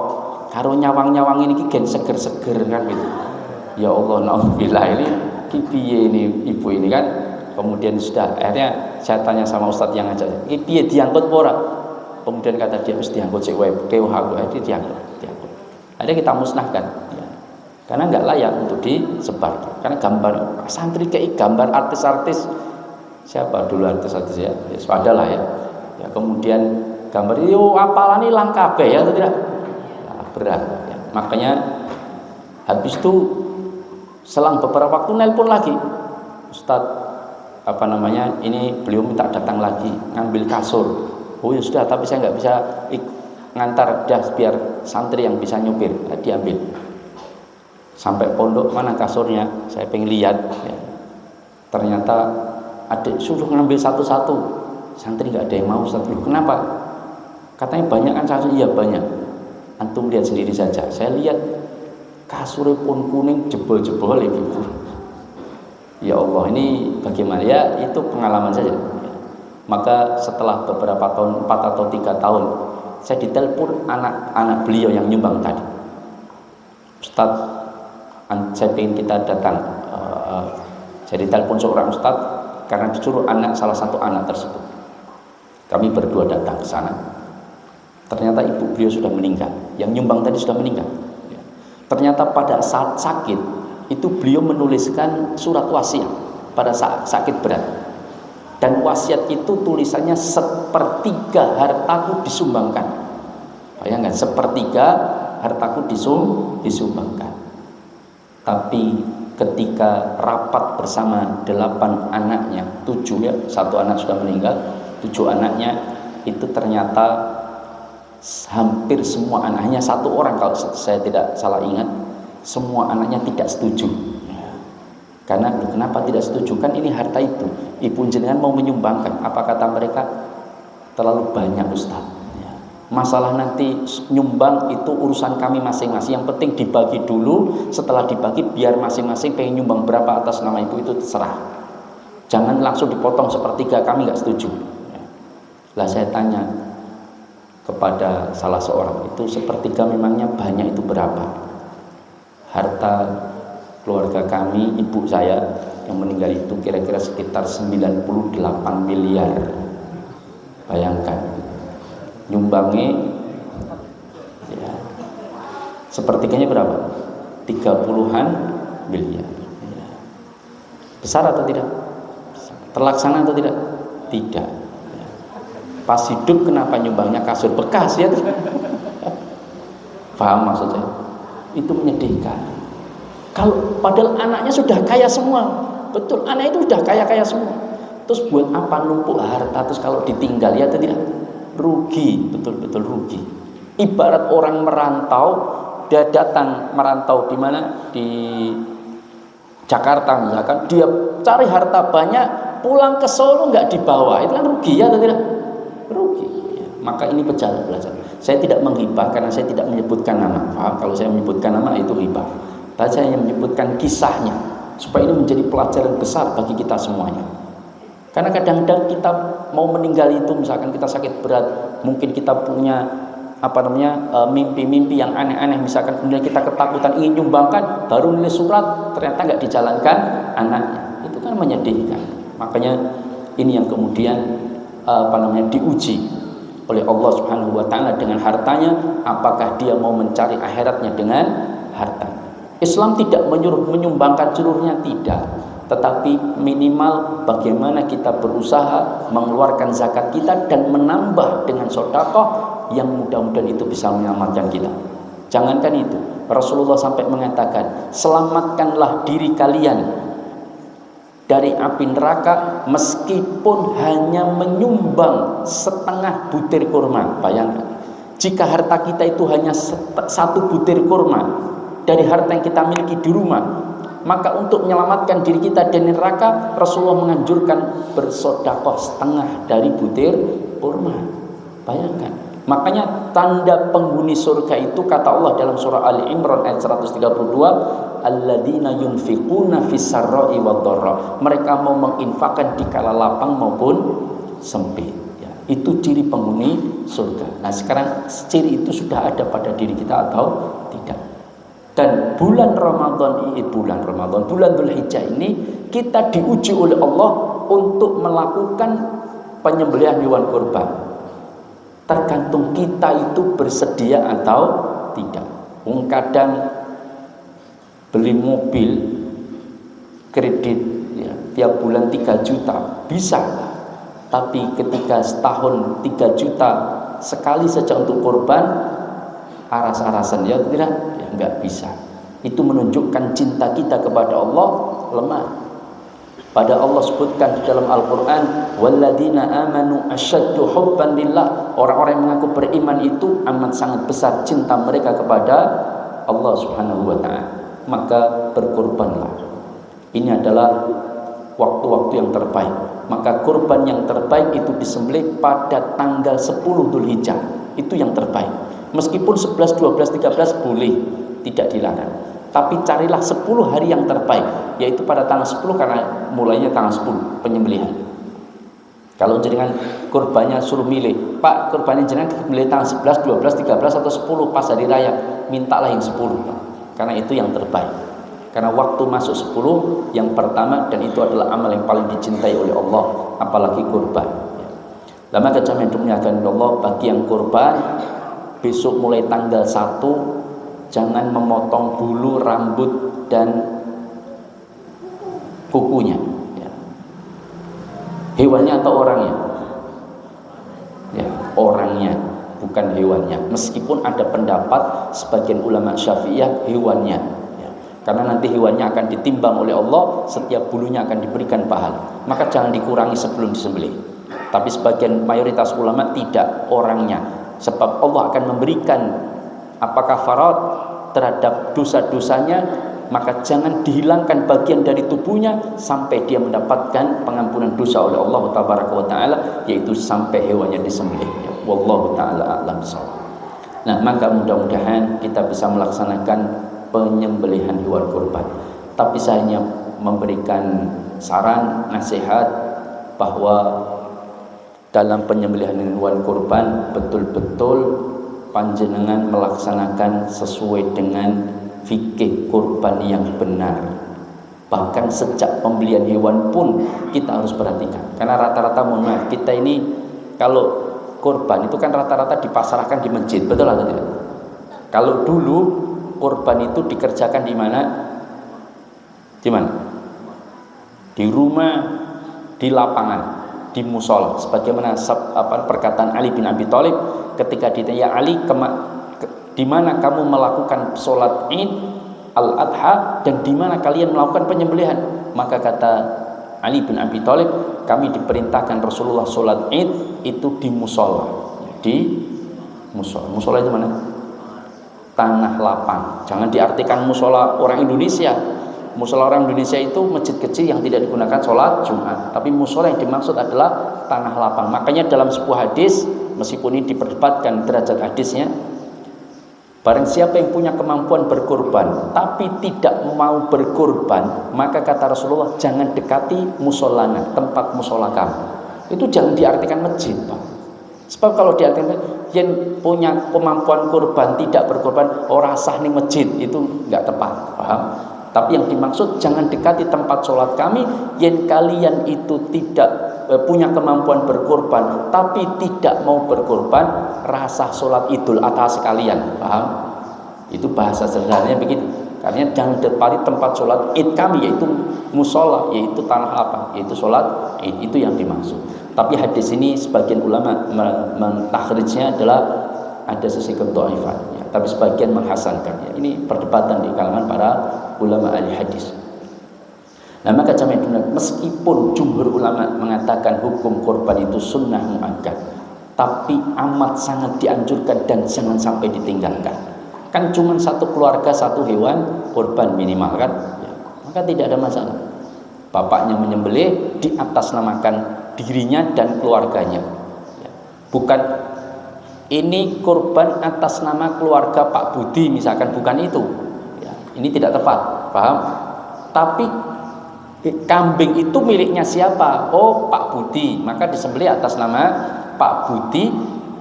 karo nyawang-nyawang ini gen seger-seger kan gitu. Ya Allah, naudzubillah, ini piye ini ibu ini kan. Kemudian sudah akhirnya saya tanya sama ustadz yang ngajak, ini piye diangkut ora? Kemudian kata dia mesti diangkut sik wae, keuhaku itu diangkut. Akhirnya kita musnahkan ya. Karena nggak layak untuk disebar. Karena gambar santri kayak gambar artis-artis, siapa dulu artis-artis ya? Ya adalah ya. Ya kemudian gambar itu apalane lang kabeh ya atau tidak? Nah, berat ya. Makanya habis itu selang beberapa waktu nelpon lagi, Ustadz ini beliau minta datang lagi ngambil kasur. Oh ya sudah, tapi saya nggak bisa ngantar, dah biar santri yang bisa nyupir. Nah, diambil sampai pondok, mana kasurnya, saya pengen lihat ya. Ternyata adik suruh ngambil satu-satu, santri nggak ada yang mau. Ustadz, kenapa? Katanya banyak kan kasur. Iya banyak, antum lihat sendiri saja. Saya lihat kasurnya pun kuning, jebol-jebol ibu. Ya Allah, ini bagaimana ya, itu pengalaman saja. Maka setelah beberapa tahun, 4 atau 3 tahun, saya ditelepon anak-anak beliau yang nyumbang tadi. Ustadz, saya ingin kita datang. Saya ditelepon seorang ustadz karena disuruh salah satu anak tersebut. Kami berdua datang ke sana. Ternyata ibu beliau sudah meninggal, yang nyumbang tadi sudah meninggal. Ternyata pada saat sakit itu beliau menuliskan surat wasiat pada saat sakit berat, dan wasiat itu tulisannya 1/3 hartaku disumbangkan. Bayangkan, 1/3 hartaku disumbangkan. Tapi ketika rapat bersama 8 anaknya, 7 ya, 1 anak sudah meninggal, 7 anaknya itu ternyata hampir semua anaknya, 1 orang kalau saya tidak salah ingat, semua anaknya tidak setuju. Karena kenapa tidak setuju? Kan ini harta itu ibu jenengan mau menyumbangkan. Apa kata mereka? Terlalu banyak Ustaz. Masalah nanti nyumbang itu urusan kami masing-masing. Yang penting dibagi dulu. Setelah dibagi biar masing-masing pengen nyumbang berapa atas nama ibu itu terserah. Jangan langsung dipotong 1/3, kami nggak setuju. Lah saya tanya kepada salah seorang, itu 1/3 memangnya banyak itu berapa? Harta keluarga kami, ibu saya yang meninggal itu kira-kira sekitar 98 miliar. Bayangkan, nyumbangnya ya, 1/3-nya berapa? 30-an miliar. Besar atau tidak? Terlaksana atau tidak? Tidak. Pas hidup kenapa nyumbangnya kasur bekas ya? Paham maksud saya? Itu menyedihkan. Kalau padahal anaknya sudah kaya semua, betul, anak itu sudah kaya semua. Terus buat apa numpuk harta? Terus kalau ditinggal ya atau tidak? rugi, betul-betul rugi. Ibarat orang merantau, dia datang merantau di mana? Di Jakarta misalkan, dia cari harta banyak, pulang ke Solo nggak dibawa, itu kan rugi ya atau tidak? Rugi. Ya, maka ini pelajaran. Saya tidak menghibah karena saya tidak menyebutkan nama. Paham? Kalau saya menyebutkan nama itu hibah. Saya yang menyebutkan kisahnya supaya ini menjadi pelajaran besar bagi kita semuanya. Karena kadang-kadang kita mau meninggal itu, misalkan kita sakit berat, mungkin kita punya mimpi-mimpi yang aneh-aneh, misalkan kemudian kita ketakutan ingin nyumbangkan, baru nulis surat ternyata nggak dijalankan anaknya, itu kan menyedihkan. Makanya ini yang kemudian diuji oleh Allah Subhanahu wa taala dengan hartanya, apakah dia mau mencari akhiratnya dengan harta. Islam tidak menyuruh menyumbangkan seluruhnya, tidak, tetapi minimal bagaimana kita berusaha mengeluarkan zakat kita dan menambah dengan sedekah yang mudah-mudahan itu bisa menyelamatkan kita. Jangankan itu, Rasulullah sampai mengatakan, selamatkanlah diri kalian dari api neraka meskipun hanya menyumbang setengah butir kurma. Bayangkan, jika harta kita itu hanya satu butir kurma dari harta yang kita miliki di rumah, maka untuk menyelamatkan diri kita dari neraka, Rasulullah menganjurkan bersedekah setengah dari butir kurma. Bayangkan. Makanya tanda penghuni surga itu kata Allah dalam surah Ali Imran ayat 132, alladzina yunfiquna fis sarra'i wad dharra. Mereka mau menginfakkan di kala lapang maupun sempit. Ya, itu ciri penghuni surga. Nah, sekarang ciri itu sudah ada pada diri kita atau tidak? Dan bulan Dzulhijjah ini kita diuji oleh Allah untuk melakukan penyembelihan hewan kurban. Tergantung kita itu bersedia atau tidak. Kadang beli mobil kredit ya, tiap bulan 3 juta bisa, tapi ketika setahun 3 juta sekali saja untuk kurban, aras-arasan ya tidak, ya enggak bisa. Itu menunjukkan cinta kita kepada Allah lemah. Pada Allah sebutkan di dalam Al-Quran, walladzina amanu asyaddu hubban lillah. Orang-orang yang mengaku beriman itu amat sangat besar cinta mereka kepada Allah Subhanahu wa ta'ala. Maka berkurbanlah. Ini adalah waktu-waktu yang terbaik. Maka kurban yang terbaik itu disembelih pada tanggal 10 Dzulhijjah. Itu yang terbaik. Meskipun 11, 12, 13 boleh, tidak dilarang. Tapi carilah 10 hari yang terbaik, yaitu pada tanggal 10 karena mulainya tanggal 10 penyembelihan. Kalau jenengan kurbannya suruh milih, Pak, kurbannya jenengan milih tanggal 11, 12, 13 atau 10 pas hari raya, mintalah yang 10. Karena itu yang terbaik. Karena waktu masuk 10 yang pertama, dan itu adalah amal yang paling dicintai oleh Allah, apalagi kurban. Lama kejam yang dimuliakan Allah, bagi yang kurban besok mulai tanggal 1 jangan memotong bulu, rambut, dan kukunya ya. Hewannya atau orangnya? Ya, orangnya, bukan hewannya. Meskipun ada pendapat sebagian ulama Syafi'iyah hewannya ya. Karena nanti hewannya akan ditimbang oleh Allah, setiap bulunya akan diberikan pahala. Maka jangan dikurangi sebelum disembelih. Tapi sebagian mayoritas ulama tidak, orangnya. Sebab Allah akan memberikan kafarat terhadap dosa-dosanya, maka jangan dihilangkan bagian dari tubuhnya sampai dia mendapatkan pengampunan dosa oleh Allah Tabaraka wa Ta'ala, yaitu sampai hewannya disembelih. Wallahu ta'ala a'lam bishawab. Nah, maka mudah-mudahan kita bisa melaksanakan penyembelihan hewan kurban. Tapi saya hanya memberikan saran, nasihat bahwa dalam penyembelihan hewan kurban betul-betul panjenengan melaksanakan sesuai dengan fikih kurban yang benar. Bahkan sejak pembelian hewan pun kita harus perhatikan. Karena rata-rata, mohon maaf, kita ini kalau kurban itu kan rata-rata dipasarkan di masjid, betul atau tidak? Kalau dulu kurban itu dikerjakan di mana? Di mana? Di rumah, di lapangan, di musola. Sebagaimana perkataan Ali bin Abi Thalib ketika ditanya, Ali, di mana kamu melakukan sholat Id Al-Adha dan di mana kalian melakukan penyembelihan? Maka kata Ali bin Abi Thalib, kami diperintahkan Rasulullah sholat Id itu di musola. Di musola. Musola itu mana? Tanah lapang. Jangan diartikan musola orang Indonesia. Musola orang Indonesia itu masjid kecil yang tidak digunakan sholat Jumat. Tapi musola yang dimaksud adalah tanah lapang. Makanya dalam sebuah hadis, meskipun ini diperdebatkan derajat hadisnya, barang siapa yang punya kemampuan berkorban tapi tidak mau berkorban, maka kata Rasulullah, jangan dekati musolana, tempat musola kami. Itu jangan diartikan masjid, Pak. Sebab kalau diartikan yang punya kemampuan korban tidak berkorban, orang sah nih masjid, itu nggak tepat, paham? Tapi yang dimaksud jangan dekati tempat sholat kami, yang kalian itu tidak punya kemampuan berkorban tapi tidak mau berkorban, rasa sholat Idul Adha sekalian, paham? Itu bahasa sederhananya begitu. Karena jangan dekati tempat sholat Id kami, yaitu musola, yaitu tanah lapang, yaitu sholat Id, itu yang dimaksud. Tapi hadis ini sebagian ulama mentakhrijnya adalah ada sisi kedhaifannya, tapi sebagian menghasankannya. Ini perdebatan di kalangan para ulama ahli hadis. Nah, maka jamaah, meskipun jumhur ulama mengatakan hukum korban itu sunnah muakkad, tapi amat sangat dianjurkan dan jangan sampai ditinggalkan. Kan cuma satu keluarga satu hewan korban minimal kan, ya, maka tidak ada masalah. Bapaknya menyembelih di atas namakan dirinya dan keluarganya, ya. Bukan ini korban atas nama keluarga Pak Budi misalkan, bukan itu, ya. Ini tidak tepat, paham? Tapi kambing itu miliknya siapa? Oh, Pak Budi, maka disembelih atas nama Pak Budi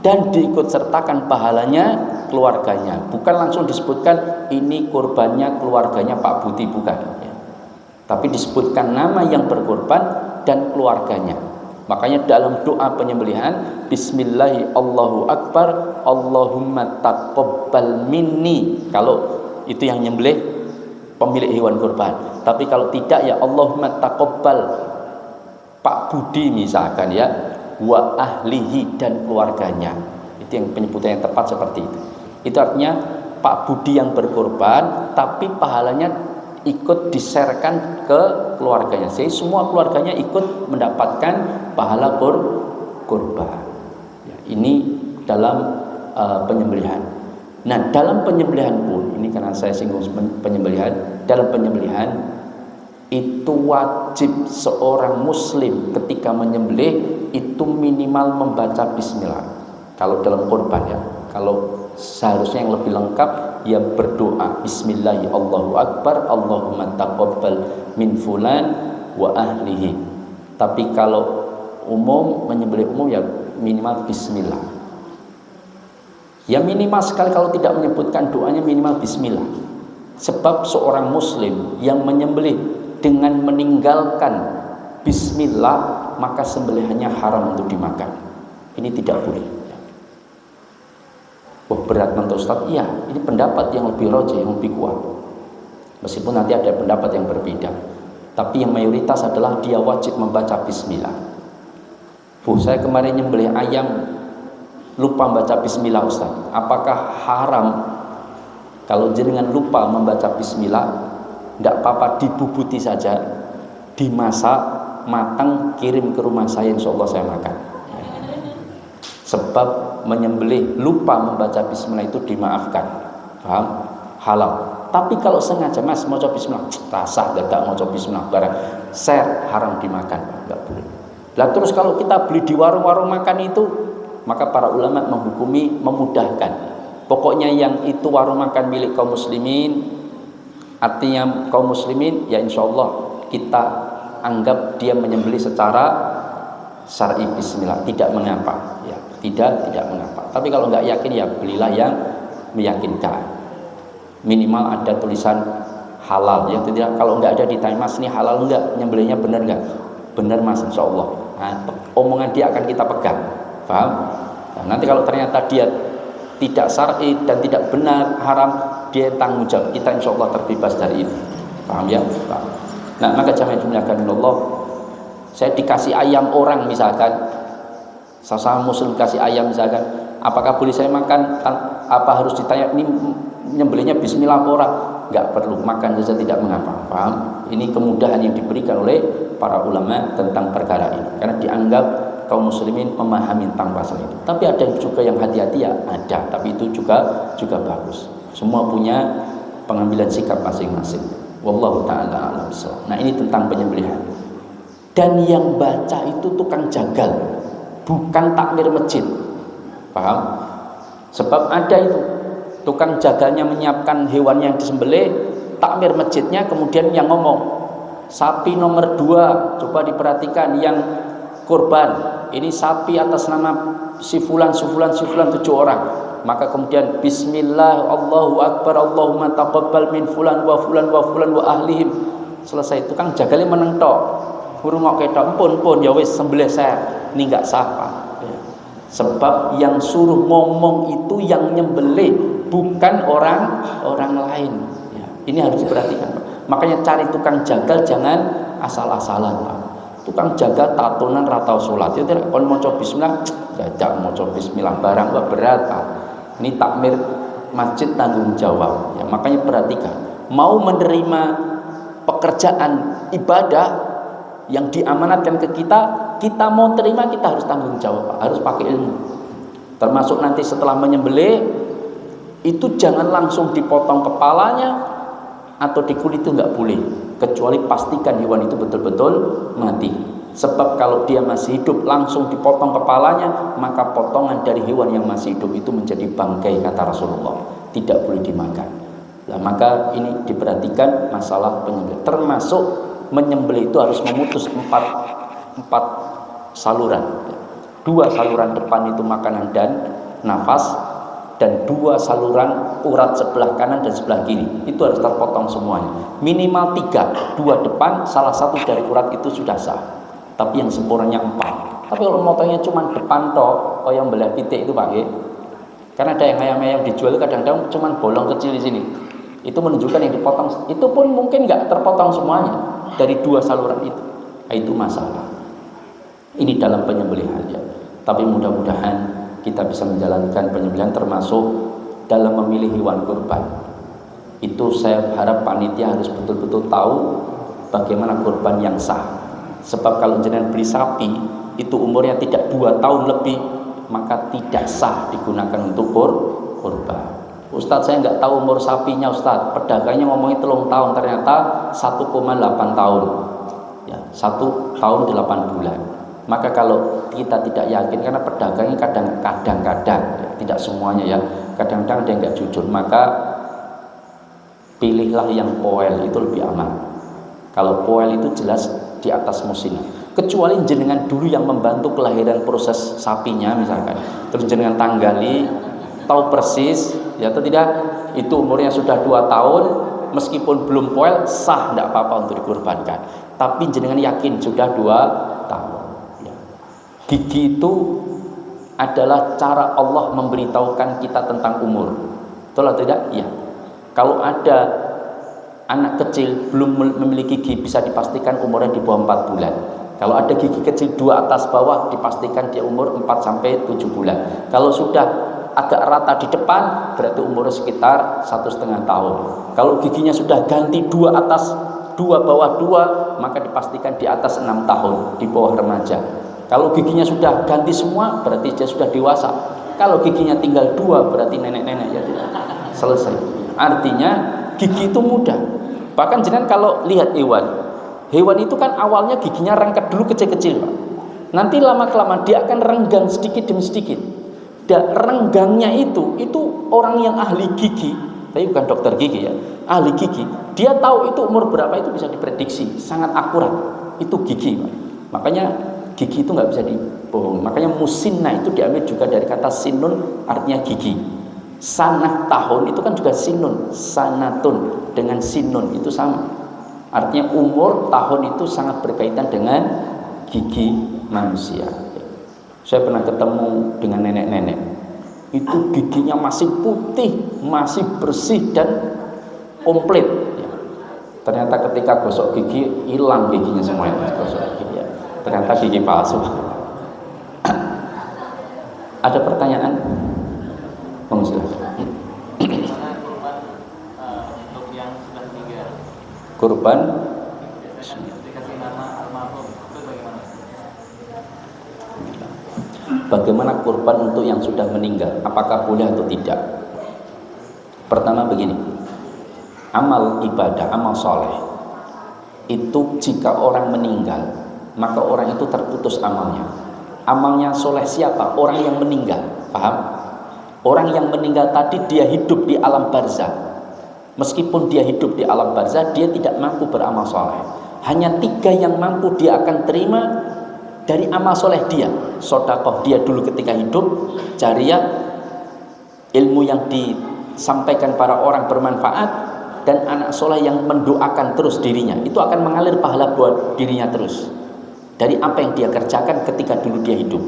dan diikut sertakan pahalanya keluarganya. Bukan langsung disebutkan ini korbannya keluarganya Pak Budi, bukan, ya. Tapi disebutkan nama yang berkorban dan keluarganya. Makanya dalam doa penyembelihan, Bismillahi Allahu Akbar, Allahumma taqabbal minni. Kalau itu yang nyembelih pemilik hewan kurban. Tapi kalau tidak, ya Allahumma taqabbal Pak Budi misalkan, ya, wa ahlihi, dan keluarganya. Itu yang penyebutan yang tepat seperti itu. Itu artinya Pak Budi yang berkorban, tapi pahalanya ikut diserahkan ke keluarganya, sehingga semua keluarganya ikut mendapatkan pahala kurban. Ya, ini dalam penyembelihan. Nah, dalam penyembelihan pun, ini karena saya singgung penyembelihan, dalam penyembelihan itu wajib seorang muslim ketika menyembelih itu minimal membaca bismillah. Kalau dalam kurban, ya. Kalau seharusnya yang lebih lengkap, ya berdoa Bismillahi Allahu Akbar, Allahumma taqabbal min fulan wa ahlihi. Tapi kalau umum, menyembelih umum, ya minimal bismillah. Ya minimal sekali, kalau tidak menyebutkan doanya minimal bismillah. Sebab seorang muslim yang menyembelih dengan meninggalkan bismillah, maka sembelihannya haram untuk dimakan. Ini tidak boleh. Oh, berat menurut Ustaz? Iya, ini pendapat yang lebih rajih, yang lebih kuat. Meskipun nanti ada pendapat yang berbeda, tapi yang mayoritas adalah dia wajib membaca bismillah. Bu, saya kemarin nyembelih ayam lupa membaca bismillah, Ustaz. Apakah haram kalau jenengan lupa membaca bismillah? Tidak apa-apa, dibubuti saja, dimasak matang, kirim ke rumah saya, insya Allah saya makan. Sebab menyembelih lupa membaca bismillah itu dimaafkan, paham? Halal. Tapi kalau sengaja, Mas mau coba bismillah, rasa tidak mau coba bismillah, barang share, haram dimakan, nggak boleh. Lah terus kalau kita beli di warung-warung makan itu, maka para ulama menghukumi memudahkan. Pokoknya yang itu warung makan milik kaum muslimin, artinya kaum muslimin, ya insya Allah kita anggap dia menyembelih secara syar'i bismillah, tidak mengapa, ya. Tidak mengapa. Tapi kalau nggak yakin, ya belilah yang meyakinkan. Minimal ada tulisan halal, ya tidak. Kalau nggak ada ditanya, Mas ini halal nggak? Nyembelihnya benar nggak? Benar, Mas, insya Allah. Nah, omongan dia akan kita pegang, paham? Nah, nanti kalau ternyata dia tidak syar'i dan tidak benar, haram, dia tanggung jawab. Kita insya Allah terbebas dari itu, paham ya? Paham. Nah, maka jangan dimuliakan Allah. Saya dikasih ayam orang misalkan, sesama muslim kasih ayam misalkan, apakah boleh saya makan? Apa harus ditanya ini nyembelihnya bismillah apa orang? Enggak perlu, makan saja tidak mengapa, paham? Ini kemudahan yang diberikan oleh para ulama tentang perkara ini, karena dianggap kaum muslimin memahami tentang pasal itu. Tapi ada juga yang hati-hati ya, ada, tapi itu juga bagus. Semua punya pengambilan sikap masing-masing. Wallahu taala a'lam bishawab. Nah, ini tentang penyembelihan. Dan yang baca itu tukang jagal, bukan takmir masjid. Paham? Sebab ada itu tukang jagalnya menyiapkan hewan yang disembelih, takmir masjidnya kemudian yang ngomong, sapi nomor 2, coba diperhatikan yang kurban, ini sapi atas nama si fulan 7 orang. Maka kemudian bismillah, Allahu akbar, Allahumma taqabbal min fulan wa fulan wa fulan wa ahlihim. Selesai, tukang jagalnya meneng tok. Ngurungok ketok, pun ya wis sembelih saya. Ini enggak sah, Pak. Sebab yang suruh ngomong itu yang nyembelih, bukan orang lain. Ya, ini harus diperhatikan, Pak. Makanya cari tukang jagal jangan asal-asalan, Pak. Tukang jagal tatonan ratau sholat itu tidak kon maca bismillah, dadak maca bismillah barang berat, Pak. Ini takmir masjid tanggung jawab. Ya, makanya perhatikan, mau menerima pekerjaan ibadah yang diamanatkan ke kita mau terima, kita harus tanggung jawab, Pak. Harus pakai ilmu. Termasuk nanti setelah menyembelih itu jangan langsung dipotong kepalanya atau dikulit, itu nggak boleh, kecuali pastikan hewan itu betul-betul mati. Sebab kalau dia masih hidup langsung dipotong kepalanya, maka potongan dari hewan yang masih hidup itu menjadi bangkai, kata Rasulullah, tidak boleh dimakan. Nah, maka ini diperhatikan masalah penyembelih. Termasuk menyembelih itu harus memutus empat saluran. 2 saluran depan itu makanan dan nafas, dan 2 saluran urat sebelah kanan dan sebelah kiri itu harus terpotong semuanya. Minimal 3, 2 depan, salah satu dari urat itu sudah sah. Tapi yang sempurnanya 4. Tapi kalau motongnya cuma depan toh, oh yang belah pitik itu Pak, karena ada yang ayam-ayam dijual kadang-kadang cuma bolong kecil di sini. Itu menunjukkan yang dipotong itu pun mungkin nggak terpotong semuanya dari 2 saluran itu. Nah, itu masalah. Ini dalam penyembelihan ya. Tapi mudah-mudahan kita bisa menjalankan penyembelihan, termasuk dalam memilih hewan kurban. Itu saya harap panitia harus betul-betul tahu bagaimana kurban yang sah. Sebab kalau jenengan beli sapi itu umurnya tidak 2 tahun lebih, maka tidak sah digunakan untuk kurban. Ustadz, saya nggak tahu umur sapinya Ustadz. Pedagangnya ngomongin 3 tahun, ternyata 1,8 tahun. Ya, 1 tahun 8 bulan. Maka kalau kita tidak yakin, karena pedagangnya kadang-kadang ya, tidak semuanya ya, kadang-kadang ada yang nggak jujur, maka pilihlah yang poel, itu lebih aman. Kalau poel itu jelas di atas musim. Kecuali jenengan dulu yang membantu kelahiran proses sapinya misalkan, terus jenengan tanggali, tahu persis ya atau tidak, itu umurnya sudah 2 tahun, meskipun belum poel sah, tidak apa-apa untuk dikurbankan. Tapi jenengan yakin sudah 2 tahun. Gigi itu adalah cara Allah memberitahukan kita tentang umur. Betul atau tidak? Iya. Kalau ada anak kecil belum memiliki gigi, bisa dipastikan umurnya di bawah 4 bulan. Kalau ada gigi kecil 2 atas bawah, dipastikan dia umur 4 sampai 7 bulan. Kalau sudah agak rata di depan, berarti umurnya sekitar 1,5 tahun. Kalau giginya sudah ganti 2 atas 2 bawah 2, maka dipastikan di atas 6 tahun, di bawah remaja. Kalau giginya sudah ganti semua, berarti dia sudah dewasa. Kalau giginya tinggal 2, berarti nenek-nenek ya. Selesai. Artinya gigi itu mudah. Bahkan jenengan kalau lihat hewan itu kan awalnya giginya rengket dulu kecil-kecil, Pak. Nanti lama-kelamaan dia akan renggang sedikit demi sedikit. Dan renggangnya itu orang yang ahli gigi, tapi bukan dokter gigi ya, ahli gigi, dia tahu itu umur berapa, itu bisa diprediksi, sangat akurat. Itu gigi, Pak. Makanya gigi itu nggak bisa dibohongi. Makanya musinna itu diambil juga dari kata sinun, artinya gigi. Sanah tahun itu kan juga sinun, sanatun dengan sinun itu sama. Artinya umur tahun itu sangat berkaitan dengan gigi manusia. Saya pernah ketemu dengan nenek-nenek, itu giginya masih putih, masih bersih dan komplit. Ternyata ketika gosok gigi hilang giginya semuanya. Gosok gigi ya. Ternyata gigi palsu. Ada pertanyaan? Untuk yang sudah meninggal, kurban dikasih nama almarhum itu bagaimana? Bagaimana kurban untuk yang sudah meninggal? Apakah boleh atau tidak? Pertama begini, amal ibadah, amal soleh itu jika orang meninggal, maka orang itu terputus amalnya. Amalnya soleh siapa? Orang yang meninggal. Paham? Orang yang meninggal tadi dia hidup di alam barzah. Meskipun dia hidup di alam barzah, dia tidak mampu beramal soleh. Hanya 3 yang mampu dia akan terima dari amal soleh dia. Sedekah dia dulu ketika hidup, jariyah, ilmu yang disampaikan para orang bermanfaat, dan anak soleh yang mendoakan terus dirinya. Itu akan mengalir pahala buat dirinya terus dari apa yang dia kerjakan ketika dulu dia hidup.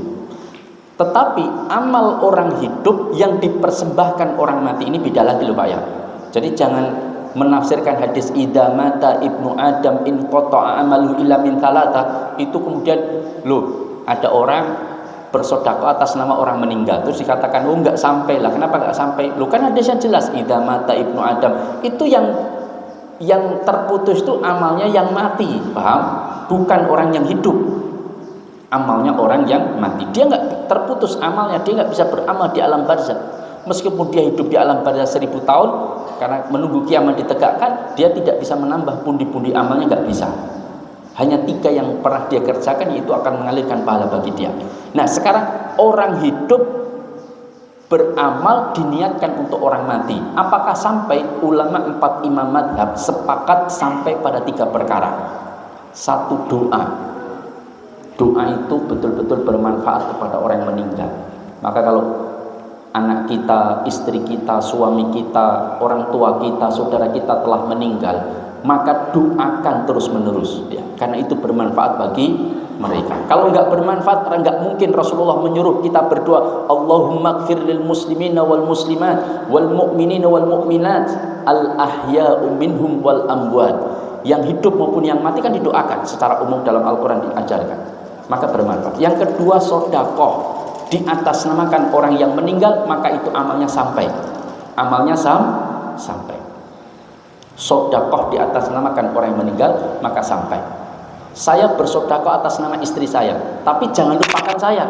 Tetapi amal orang hidup yang dipersembahkan orang mati ini beda lagi loh Pak ya. Jadi jangan menafsirkan hadis idza mata ibnu adam in qata'a amalu illa min thalatha, itu kemudian loh ada orang bersedekah atas nama orang meninggal terus dikatakan oh enggak sampai lah. Kenapa enggak sampai? Loh kan hadisnya jelas idza mata ibnu adam, itu yang terputus itu amalnya yang mati, paham? Bukan orang yang hidup. Amalnya orang yang mati, dia enggak terputus amalnya, dia enggak bisa beramal di alam barzah. Meskipun dia hidup di alam barzah 1000 tahun, karena menunggu kiamat ditegakkan, dia tidak bisa menambah pundi-pundi amalnya, enggak bisa. Hanya 3 yang pernah dia kerjakan, itu akan mengalirkan pahala bagi dia. Nah sekarang orang hidup beramal diniatkan untuk orang mati. Apakah sampai? Ulama 4 imam madhab sepakat sampai pada 3 perkara. 1, doa. Doa itu betul-betul bermanfaat kepada orang yang meninggal. Maka kalau anak kita, istri kita, suami kita, orang tua kita, saudara kita telah meninggal, maka doakan terus menerus ya, karena itu bermanfaat bagi mereka. Kalau enggak bermanfaat, enggak mungkin Rasulullah menyuruh kita berdoa Allahumma gfir lil muslimina wal muslimat wal mu'minina wal mu'minat al ahya'u minhum wal amwat. Yang hidup maupun yang mati kan didoakan secara umum dalam Al-Quran diajarkan, maka bermanfaat. Yang kedua, sedekah di atas namakan orang yang meninggal, maka itu amalnya sampai. Amalnya sampai. Sedekah di atas namakan orang yang meninggal, maka sampai. Saya bersedekah atas nama istri saya, tapi jangan lupakan saya.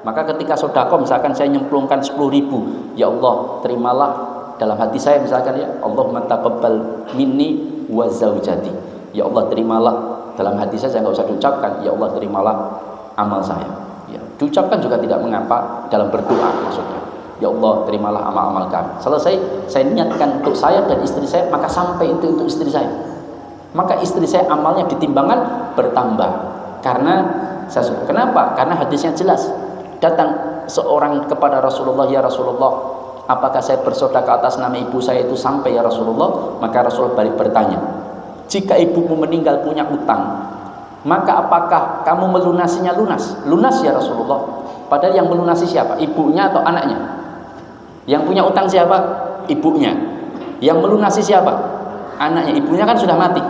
Maka ketika sedekah misalkan saya nyemplungkan 10.000, ya Allah terimalah dalam hati saya misalkan ya Allahumma taqabbal minni wa zaujati. Ya Allah terimalah dalam hati saya nggak usah diucapkan, ya Allah terimalah amal saya. Ya, diucapkan juga tidak mengapa dalam berdoa maksudnya. Ya Allah terimalah amal-amal kami. Selesai saya niatkan untuk saya dan istri saya, maka sampai itu untuk istri saya. Maka istri saya amalnya ditimbangan bertambah. Karena kenapa? Karena hadisnya jelas. Datang seorang kepada Rasulullah, ya Rasulullah, apakah saya bersedekah atas nama ibu saya itu sampai ya Rasulullah? Maka Rasulullah balik bertanya, jika ibumu meninggal punya utang, maka apakah kamu melunasinya lunas? Lunas ya Rasulullah. Padahal yang melunasi siapa? Ibunya atau anaknya? Yang punya utang siapa? Ibunya. Yang melunasi siapa? Anaknya. Ibunya kan sudah mati.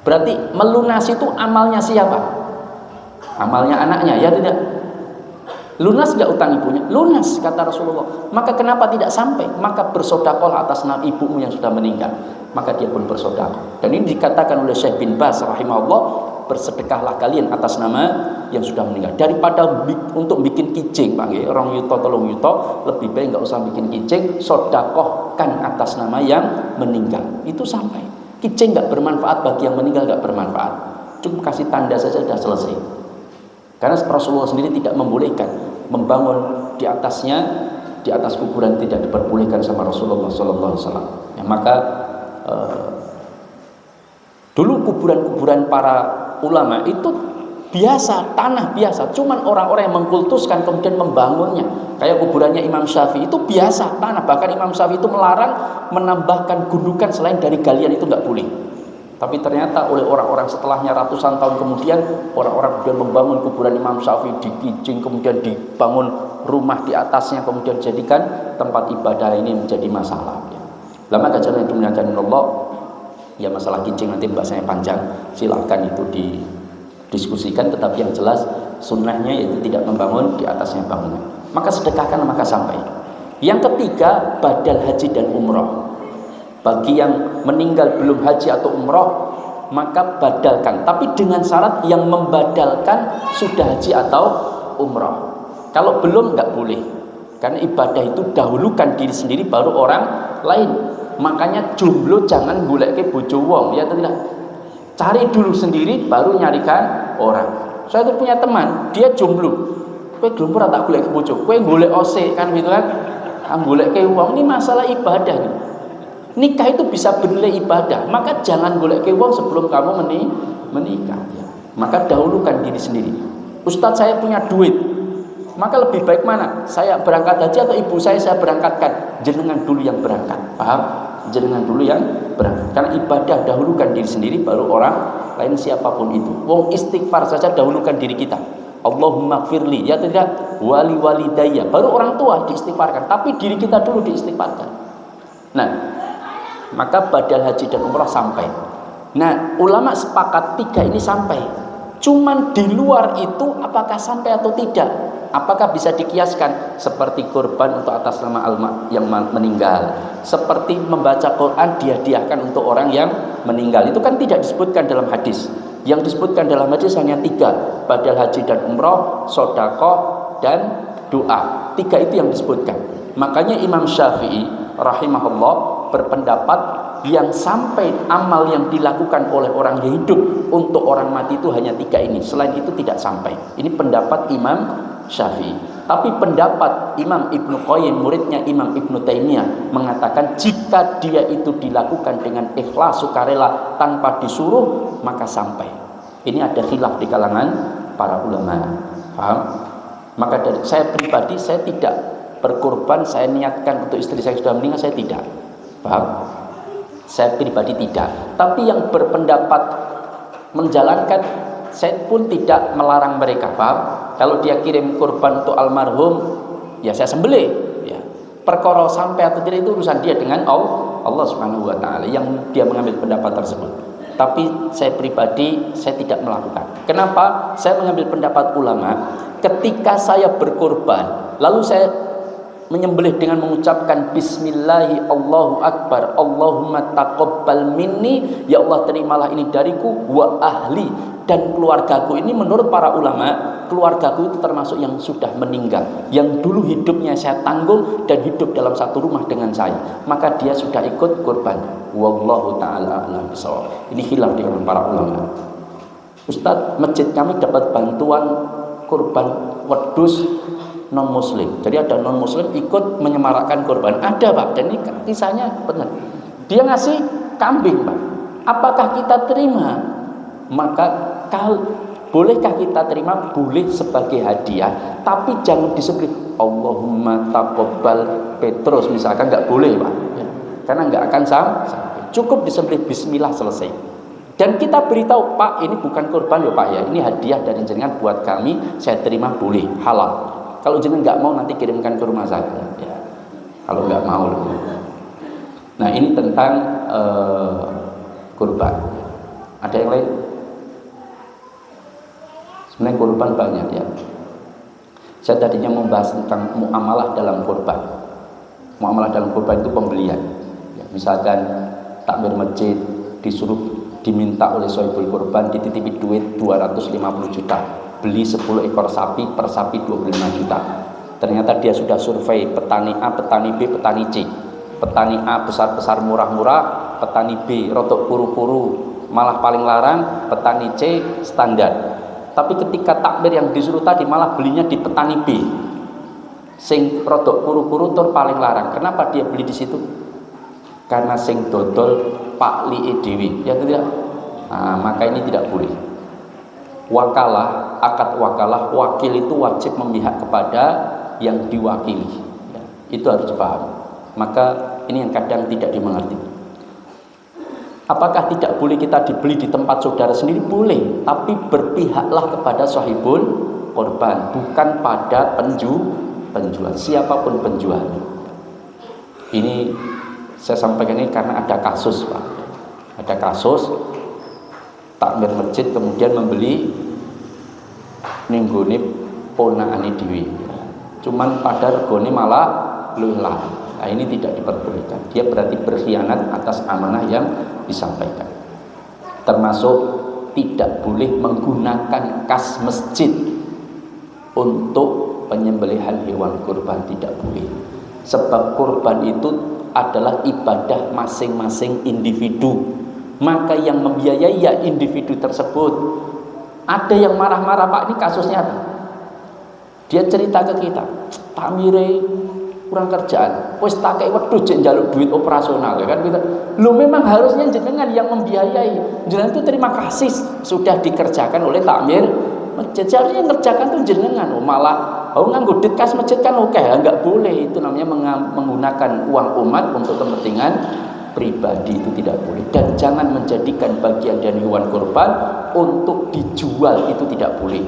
Berarti melunasi itu amalnya siapa? Amalnya anaknya, ya tidak? Lunas nggak utang ibunya? Lunas, kata Rasulullah. Maka kenapa tidak sampai? Maka bersedekahlah atas nama ibumu yang sudah meninggal. Maka dia pun bersedekah. Dan ini dikatakan oleh Syekh bin Baz rahimahullah, bersedekahlah kalian atas nama yang sudah meninggal. Daripada untuk bikin kijing, Pak, orang yuto tolong yuto, lebih baik nggak usah bikin kijing, sedekahkan atas nama yang meninggal. Itu sampai. Kijing nggak bermanfaat bagi yang meninggal, nggak bermanfaat. Cukup kasih tanda saja sudah selesai. Karena Rasulullah sendiri tidak membolehkan membangun di atasnya, di atas kuburan tidak diperbolehkan sama Rasulullah SAW. Ya, maka dulu kuburan-kuburan para ulama itu biasa, tanah biasa, cuman orang-orang yang mengkultuskan kemudian membangunnya. Kayak kuburannya Imam Syafi'i itu biasa, tanah. Bahkan Imam Syafi'i itu melarang menambahkan gundukan selain dari galian, itu nggak boleh. Tapi ternyata oleh orang-orang setelahnya ratusan tahun kemudian, orang-orang kemudian membangun kuburan Imam Syafi'i, dikijing, kemudian dibangun rumah di atasnya, kemudian jadikan tempat ibadah. Ini menjadi masalah. Lama kajian yang dimuliakan Allah, ya masalah kijing nanti bahasanya panjang, silahkan itu didiskusikan. Tetapi yang jelas sunnahnya yaitu tidak membangun di atasnya bangunan. Maka sedekahkan maka sampai. Yang ketiga, badal haji dan umroh. Bagi yang meninggal belum haji atau umroh, maka badalkan. Tapi dengan syarat yang membadalkan sudah haji atau umroh. Kalau belum nggak boleh. Karena ibadah itu dahulukan diri sendiri baru orang lain. Makanya jomblo jangan goleke bojo wong, ya atau tidak? Cari dulu sendiri baru nyarikan orang. Saya tuh punya teman, dia jomblo. Kowe jomblo ora tak golek bojo, kowe golek ose kan gitu kan. Goleke wong, ini masalah ibadah nih. Nikah itu bisa bernilai ibadah, maka jangan golek wong sebelum kamu menikah ya. Maka dahulukan diri sendiri. Ustadz saya punya duit, maka lebih baik mana? Saya berangkat haji atau ibu saya berangkatkan? Jenengan dulu yang berangkat, paham? Jenengan dulu yang berangkat. Karena ibadah dahulukan diri sendiri baru orang lain siapapun itu. Wong istighfar saja dahulukan diri kita. Allahumma gfirli, ya tidak, wali walidayya, baru orang tua diistighfarkan, tapi diri kita dulu diistighfarkan. Nah, maka badal haji dan umrah sampai. Nah, ulama sepakat 3 ini sampai. Cuman di luar itu apakah sampai atau tidak? Apakah bisa dikiaskan seperti kurban untuk atas nama yang meninggal, seperti membaca Quran dihadiahkan untuk orang yang meninggal? Itu kan tidak disebutkan dalam hadis. Yang disebutkan dalam hadis hanya 3, badal haji dan umrah, sedekah dan doa. 3 itu yang disebutkan. Makanya Imam Syafi'i rahimahullah berpendapat yang sampai amal yang dilakukan oleh orang yang hidup untuk orang mati itu hanya 3 ini. Selain itu tidak sampai. Ini pendapat Imam Syafi'i. Tapi pendapat Imam Ibnu Qayyim, muridnya Imam Ibnu Taimiyah, mengatakan jika dia itu dilakukan dengan ikhlas sukarela tanpa disuruh, maka sampai. Ini ada khilaf di kalangan para ulama. Paham? Maka dari saya pribadi, saya tidak berkorban, saya niatkan untuk istri saya sudah meninggal, saya tidak. Paham? Saya pribadi tidak. Tapi yang berpendapat menjalankan, saya pun tidak melarang mereka. Paham? Kalau dia kirim kurban untuk almarhum, ya saya sembelih. Ya. Perkara sampai atau tidak itu urusan dia dengan Allah Subhanahu Wa Taala yang dia mengambil pendapat tersebut. Tapi saya pribadi saya tidak melakukan. Kenapa? Saya mengambil pendapat ulama. Ketika saya berkorban, lalu saya menyembelih dengan mengucapkan Bismillahi Allahu Akbar, Allahumma taqabbal minni, ya Allah terimalah ini dariku, wa ahli, dan keluargaku. Ini menurut para ulama, keluargaku itu termasuk yang sudah meninggal, yang dulu hidupnya saya tanggung dan hidup dalam satu rumah dengan saya, maka dia sudah ikut kurban. Wallahu ta'ala a'lam bishawab. Ini khilaf di kalangan para ulama. Ustadz, masjid kami dapat bantuan kurban wedus non muslim. Jadi ada non muslim ikut menyemarakkan kurban. Ada Pak, dan ini kisahnya benar. Dia ngasih kambing Pak. Apakah kita terima? Maka bolehkah kita terima? Boleh sebagai hadiah, tapi jangan disebut Allahumma taqabbal Petrus misalkan, nggak boleh Pak ya. Karena nggak akan sampai. Cukup disembelih Bismillah, selesai. Dan kita beritahu, Pak ini bukan kurban ya Pak ya, ini hadiah dari jenengan buat kami, saya terima, boleh, halal. Kalau jenengan nggak mau nanti kirimkan ke rumah saya ya. Kalau nggak mau. Nah ini tentang kurban. Ada yang lain? Sebenarnya kurban banyak ya. Saya tadinya membahas tentang muamalah dalam kurban. Muamalah dalam kurban itu pembelian ya, misalkan takmir masjid disuruh diminta oleh sohibul kurban dititipi duit 250 juta, beli 10 ekor sapi, per sapi 25 juta. Ternyata dia sudah survei petani A, petani B, petani C. Petani A besar-besar murah-murah, petani B rotok kuru-kuru malah paling larang, petani C standar. Tapi ketika takmir yang disuruh tadi malah belinya di petani B, sing rotok kuru-kuru tur paling larang. Kenapa dia beli di situ? Karena sing dodol Pak Li Dewi, ya tidak. Nah, maka ini tidak boleh. Wakalah, akad wakalah, wakil itu wajib memihak kepada yang diwakili ya, itu harus dipahami. Maka ini yang kadang tidak dimengerti. Apakah tidak boleh kita dibeli di tempat saudara sendiri? Boleh, tapi berpihaklah kepada sahibul korban, bukan pada penjual, siapapun penjualnya. Ini saya sampaikan ini karena ada kasus Pak. Ada kasus takmir masjid kemudian membeli ninggone ponakane dhewe. Cuman pada regane malah luwih larang. Nah, ini tidak diperbolehkan. Dia berarti berkhianat atas amanah yang disampaikan. Termasuk tidak boleh menggunakan kas masjid untuk penyembelihan hewan kurban, tidak boleh. Sebab kurban itu adalah ibadah masing-masing individu. Maka yang membiayai ya individu tersebut. Ada yang marah-marah, Pak, ini kasusnya apa? Dia cerita ke kita, Pak Mire kurang kerjaan, wis tak kei wedhus jek njaluk duit operasional, ya kan gitu. Lu memang harusnya jenengan yang membiayai. Jenengan itu terima kasih sudah dikerjakan oleh takmir masjid. Seharusnya yang kerjakan tuh jenengan. Malah nganggo duit kas masjid kan oke, enggak boleh. Itu namanya menggunakan uang umat untuk kepentingan pribadi, itu tidak boleh. Dan jangan menjadikan bagian dari hewan kurban untuk dijual, itu tidak boleh.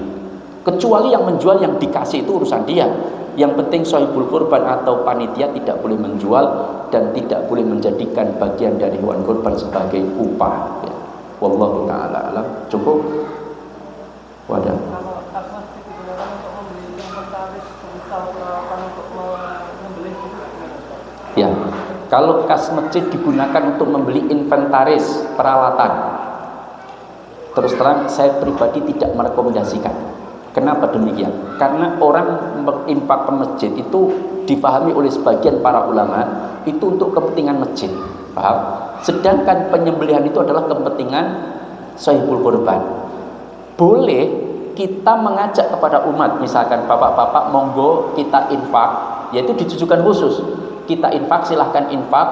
Kecuali yang menjual, yang dikasih itu urusan dia. Yang penting sahibul kurban atau panitia tidak boleh menjual dan tidak boleh menjadikan bagian dari hewan kurban sebagai upah, ya. Wallahu ta'ala alam. Cukup? Wadah. Kalau kas masjid digunakan untuk membeli inventaris semisal peralatan untuk membeli itu gimana, Pak? Ya, kalau kas masjid digunakan untuk membeli inventaris peralatan, terus terang saya pribadi tidak merekomendasikan. Kenapa demikian? Karena orang berinfak ke masjid itu dipahami oleh sebagian para ulama itu untuk kepentingan masjid, paham? Sedangkan penyembelihan itu adalah kepentingan sahibul kurban. Boleh kita mengajak kepada umat, misalkan bapak-bapak monggo kita infak, yaitu ditujukan khusus. Kita infak, silahkan infak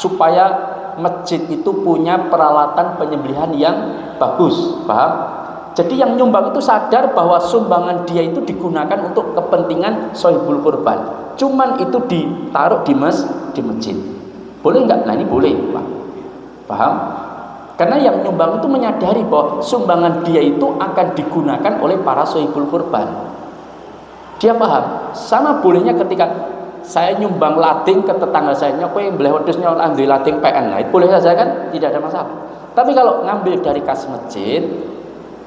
supaya masjid itu punya peralatan penyembelihan yang bagus, paham? Jadi yang nyumbang itu sadar bahwa sumbangan dia itu digunakan untuk kepentingan sahibul kurban. Cuman itu ditaruh di masjid. Boleh enggak? Nah ini boleh, Pak. Paham? Karena yang nyumbang itu menyadari bahwa sumbangan dia itu akan digunakan oleh para sahibul kurban. Dia paham. Sama bolehnya ketika saya nyumbang lading ke tetangga saya, kowe mbleh wedhusnya ambil lading PN. Nah, itu boleh saja kan? Tidak ada masalah. Tapi kalau ngambil dari kas masjid,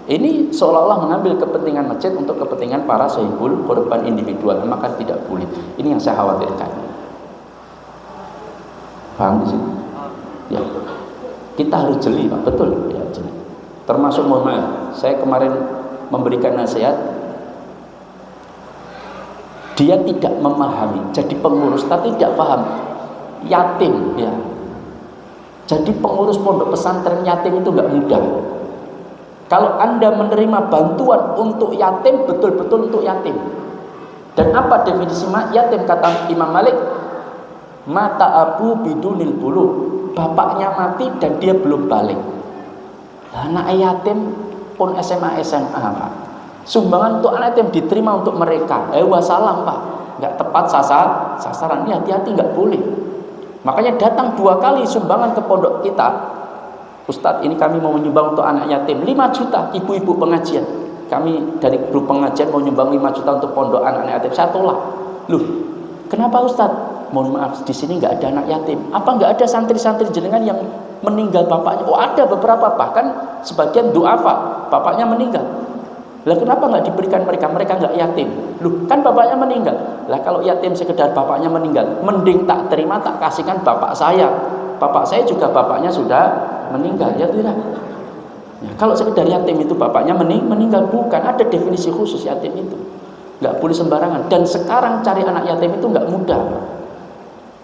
ini seolah-olah mengambil kepentingan masjid untuk kepentingan para sahibul kurban individual, maka tidak boleh. Ini yang saya khawatirkan. Paham di sini? Ya. Kita harus jeli, Pak. Betul, ya, jeli. Termasuk mohon maaf, saya kemarin memberikan nasihat, dia tidak memahami, jadi pengurus tapi tidak paham. Yatim, ya. Jadi pengurus pondok pesantren yatim itu enggak mudah. Kalau Anda menerima bantuan untuk yatim, betul-betul untuk yatim. Dan apa definisi yatim? Kata Imam Malik, mata abu bidunil bulu, bapaknya mati dan dia belum balik. Nah, anak yatim pun SMA Pak. Sumbangan untuk anak yatim diterima untuk mereka. Wassalam, Pak. Nggak tepat sasaran. Ini hati-hati, nggak boleh. Makanya datang 2 kali sumbangan ke pondok kita. Ustadz, ini kami mau menyumbang untuk anak yatim 5 juta, ibu-ibu pengajian. Kami dari grup pengajian mau nyumbang 5 juta untuk pondok anak yatim. Saya tolak. Loh, kenapa Ustadz? Mohon maaf, di sini nggak ada anak yatim. Apa nggak ada santri-santri jenengan yang meninggal bapaknya? Oh, ada beberapa, bahkan sebagian duafa, bapaknya meninggal. Lah kenapa nggak diberikan mereka? Mereka nggak yatim. Loh, kan bapaknya meninggal. Lah kalau yatim sekedar bapaknya meninggal, mending tak terima, tak kasihkan bapak saya. Bapak saya juga bapaknya sudah meninggal, ya tidak. Ya, kalau sekedar yatim itu bapaknya meninggal, bukan, ada definisi khusus yatim itu. Nggak boleh sembarangan. Dan sekarang cari anak yatim itu nggak mudah.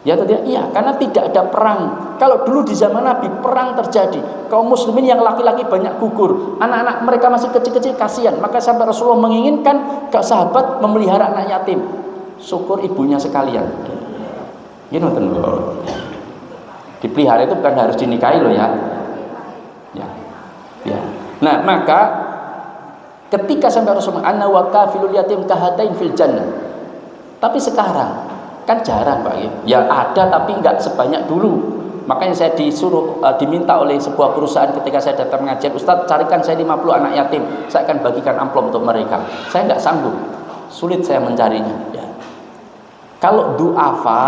Ya tidak? Iya, karena tidak ada perang. Kalau dulu di zaman Nabi perang terjadi, kaum muslimin yang laki-laki banyak gugur, anak-anak mereka masih kecil-kecil, kasihan. Maka sampai Rasulullah menginginkan ke sahabat memelihara anak yatim. Syukur ibunya sekalian. Gini loh. Dipelihara itu bukan harus dinikahi loh ya. Ya. Nah, maka ketika sampai Rasulullah anna wa kafilul yatim kahatain fil jannah. Tapi sekarang kan jarang, Pak, ya ada tapi enggak sebanyak dulu. Makanya saya diminta oleh sebuah perusahaan ketika saya datang mengajar, Ustadz, carikan saya 50 anak yatim, saya akan bagikan amplop untuk mereka. Saya enggak sanggup, sulit saya mencarinya, ya. Kalau duafa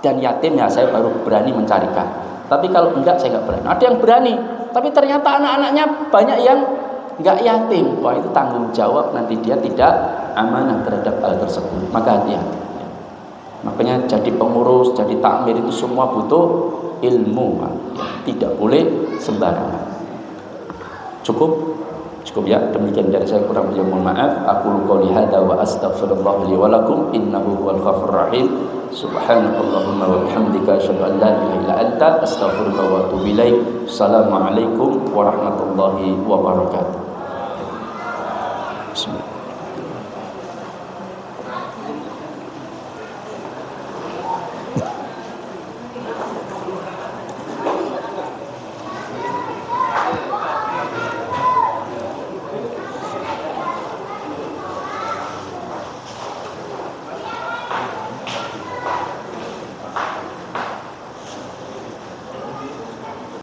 dan yatim ya saya baru berani mencarikan. Tapi kalau enggak saya enggak berani. Ada yang berani, tapi ternyata anak-anaknya banyak yang enggak yatim. Wah, itu tanggung jawab, nanti dia tidak amanah terhadap hal tersebut. Maka hati-hati. Makanya jadi pengurus, jadi takmir itu semua butuh ilmu, Pak. Tidak boleh sembarangan. Cukup? Cukup ya, demikian dari saya, kurang lebih mohon maaf. Aku qouli hadza wa astaghfirullah li wa lakum innahu huwal ghafurur rahim. Subhanakallahumma wa bihamdika asyhadu an la ilaha illa anta astaghfiruka wa atubu ilaik. Assalamualaikum warahmatullahi wabarakatuh. Bismillah.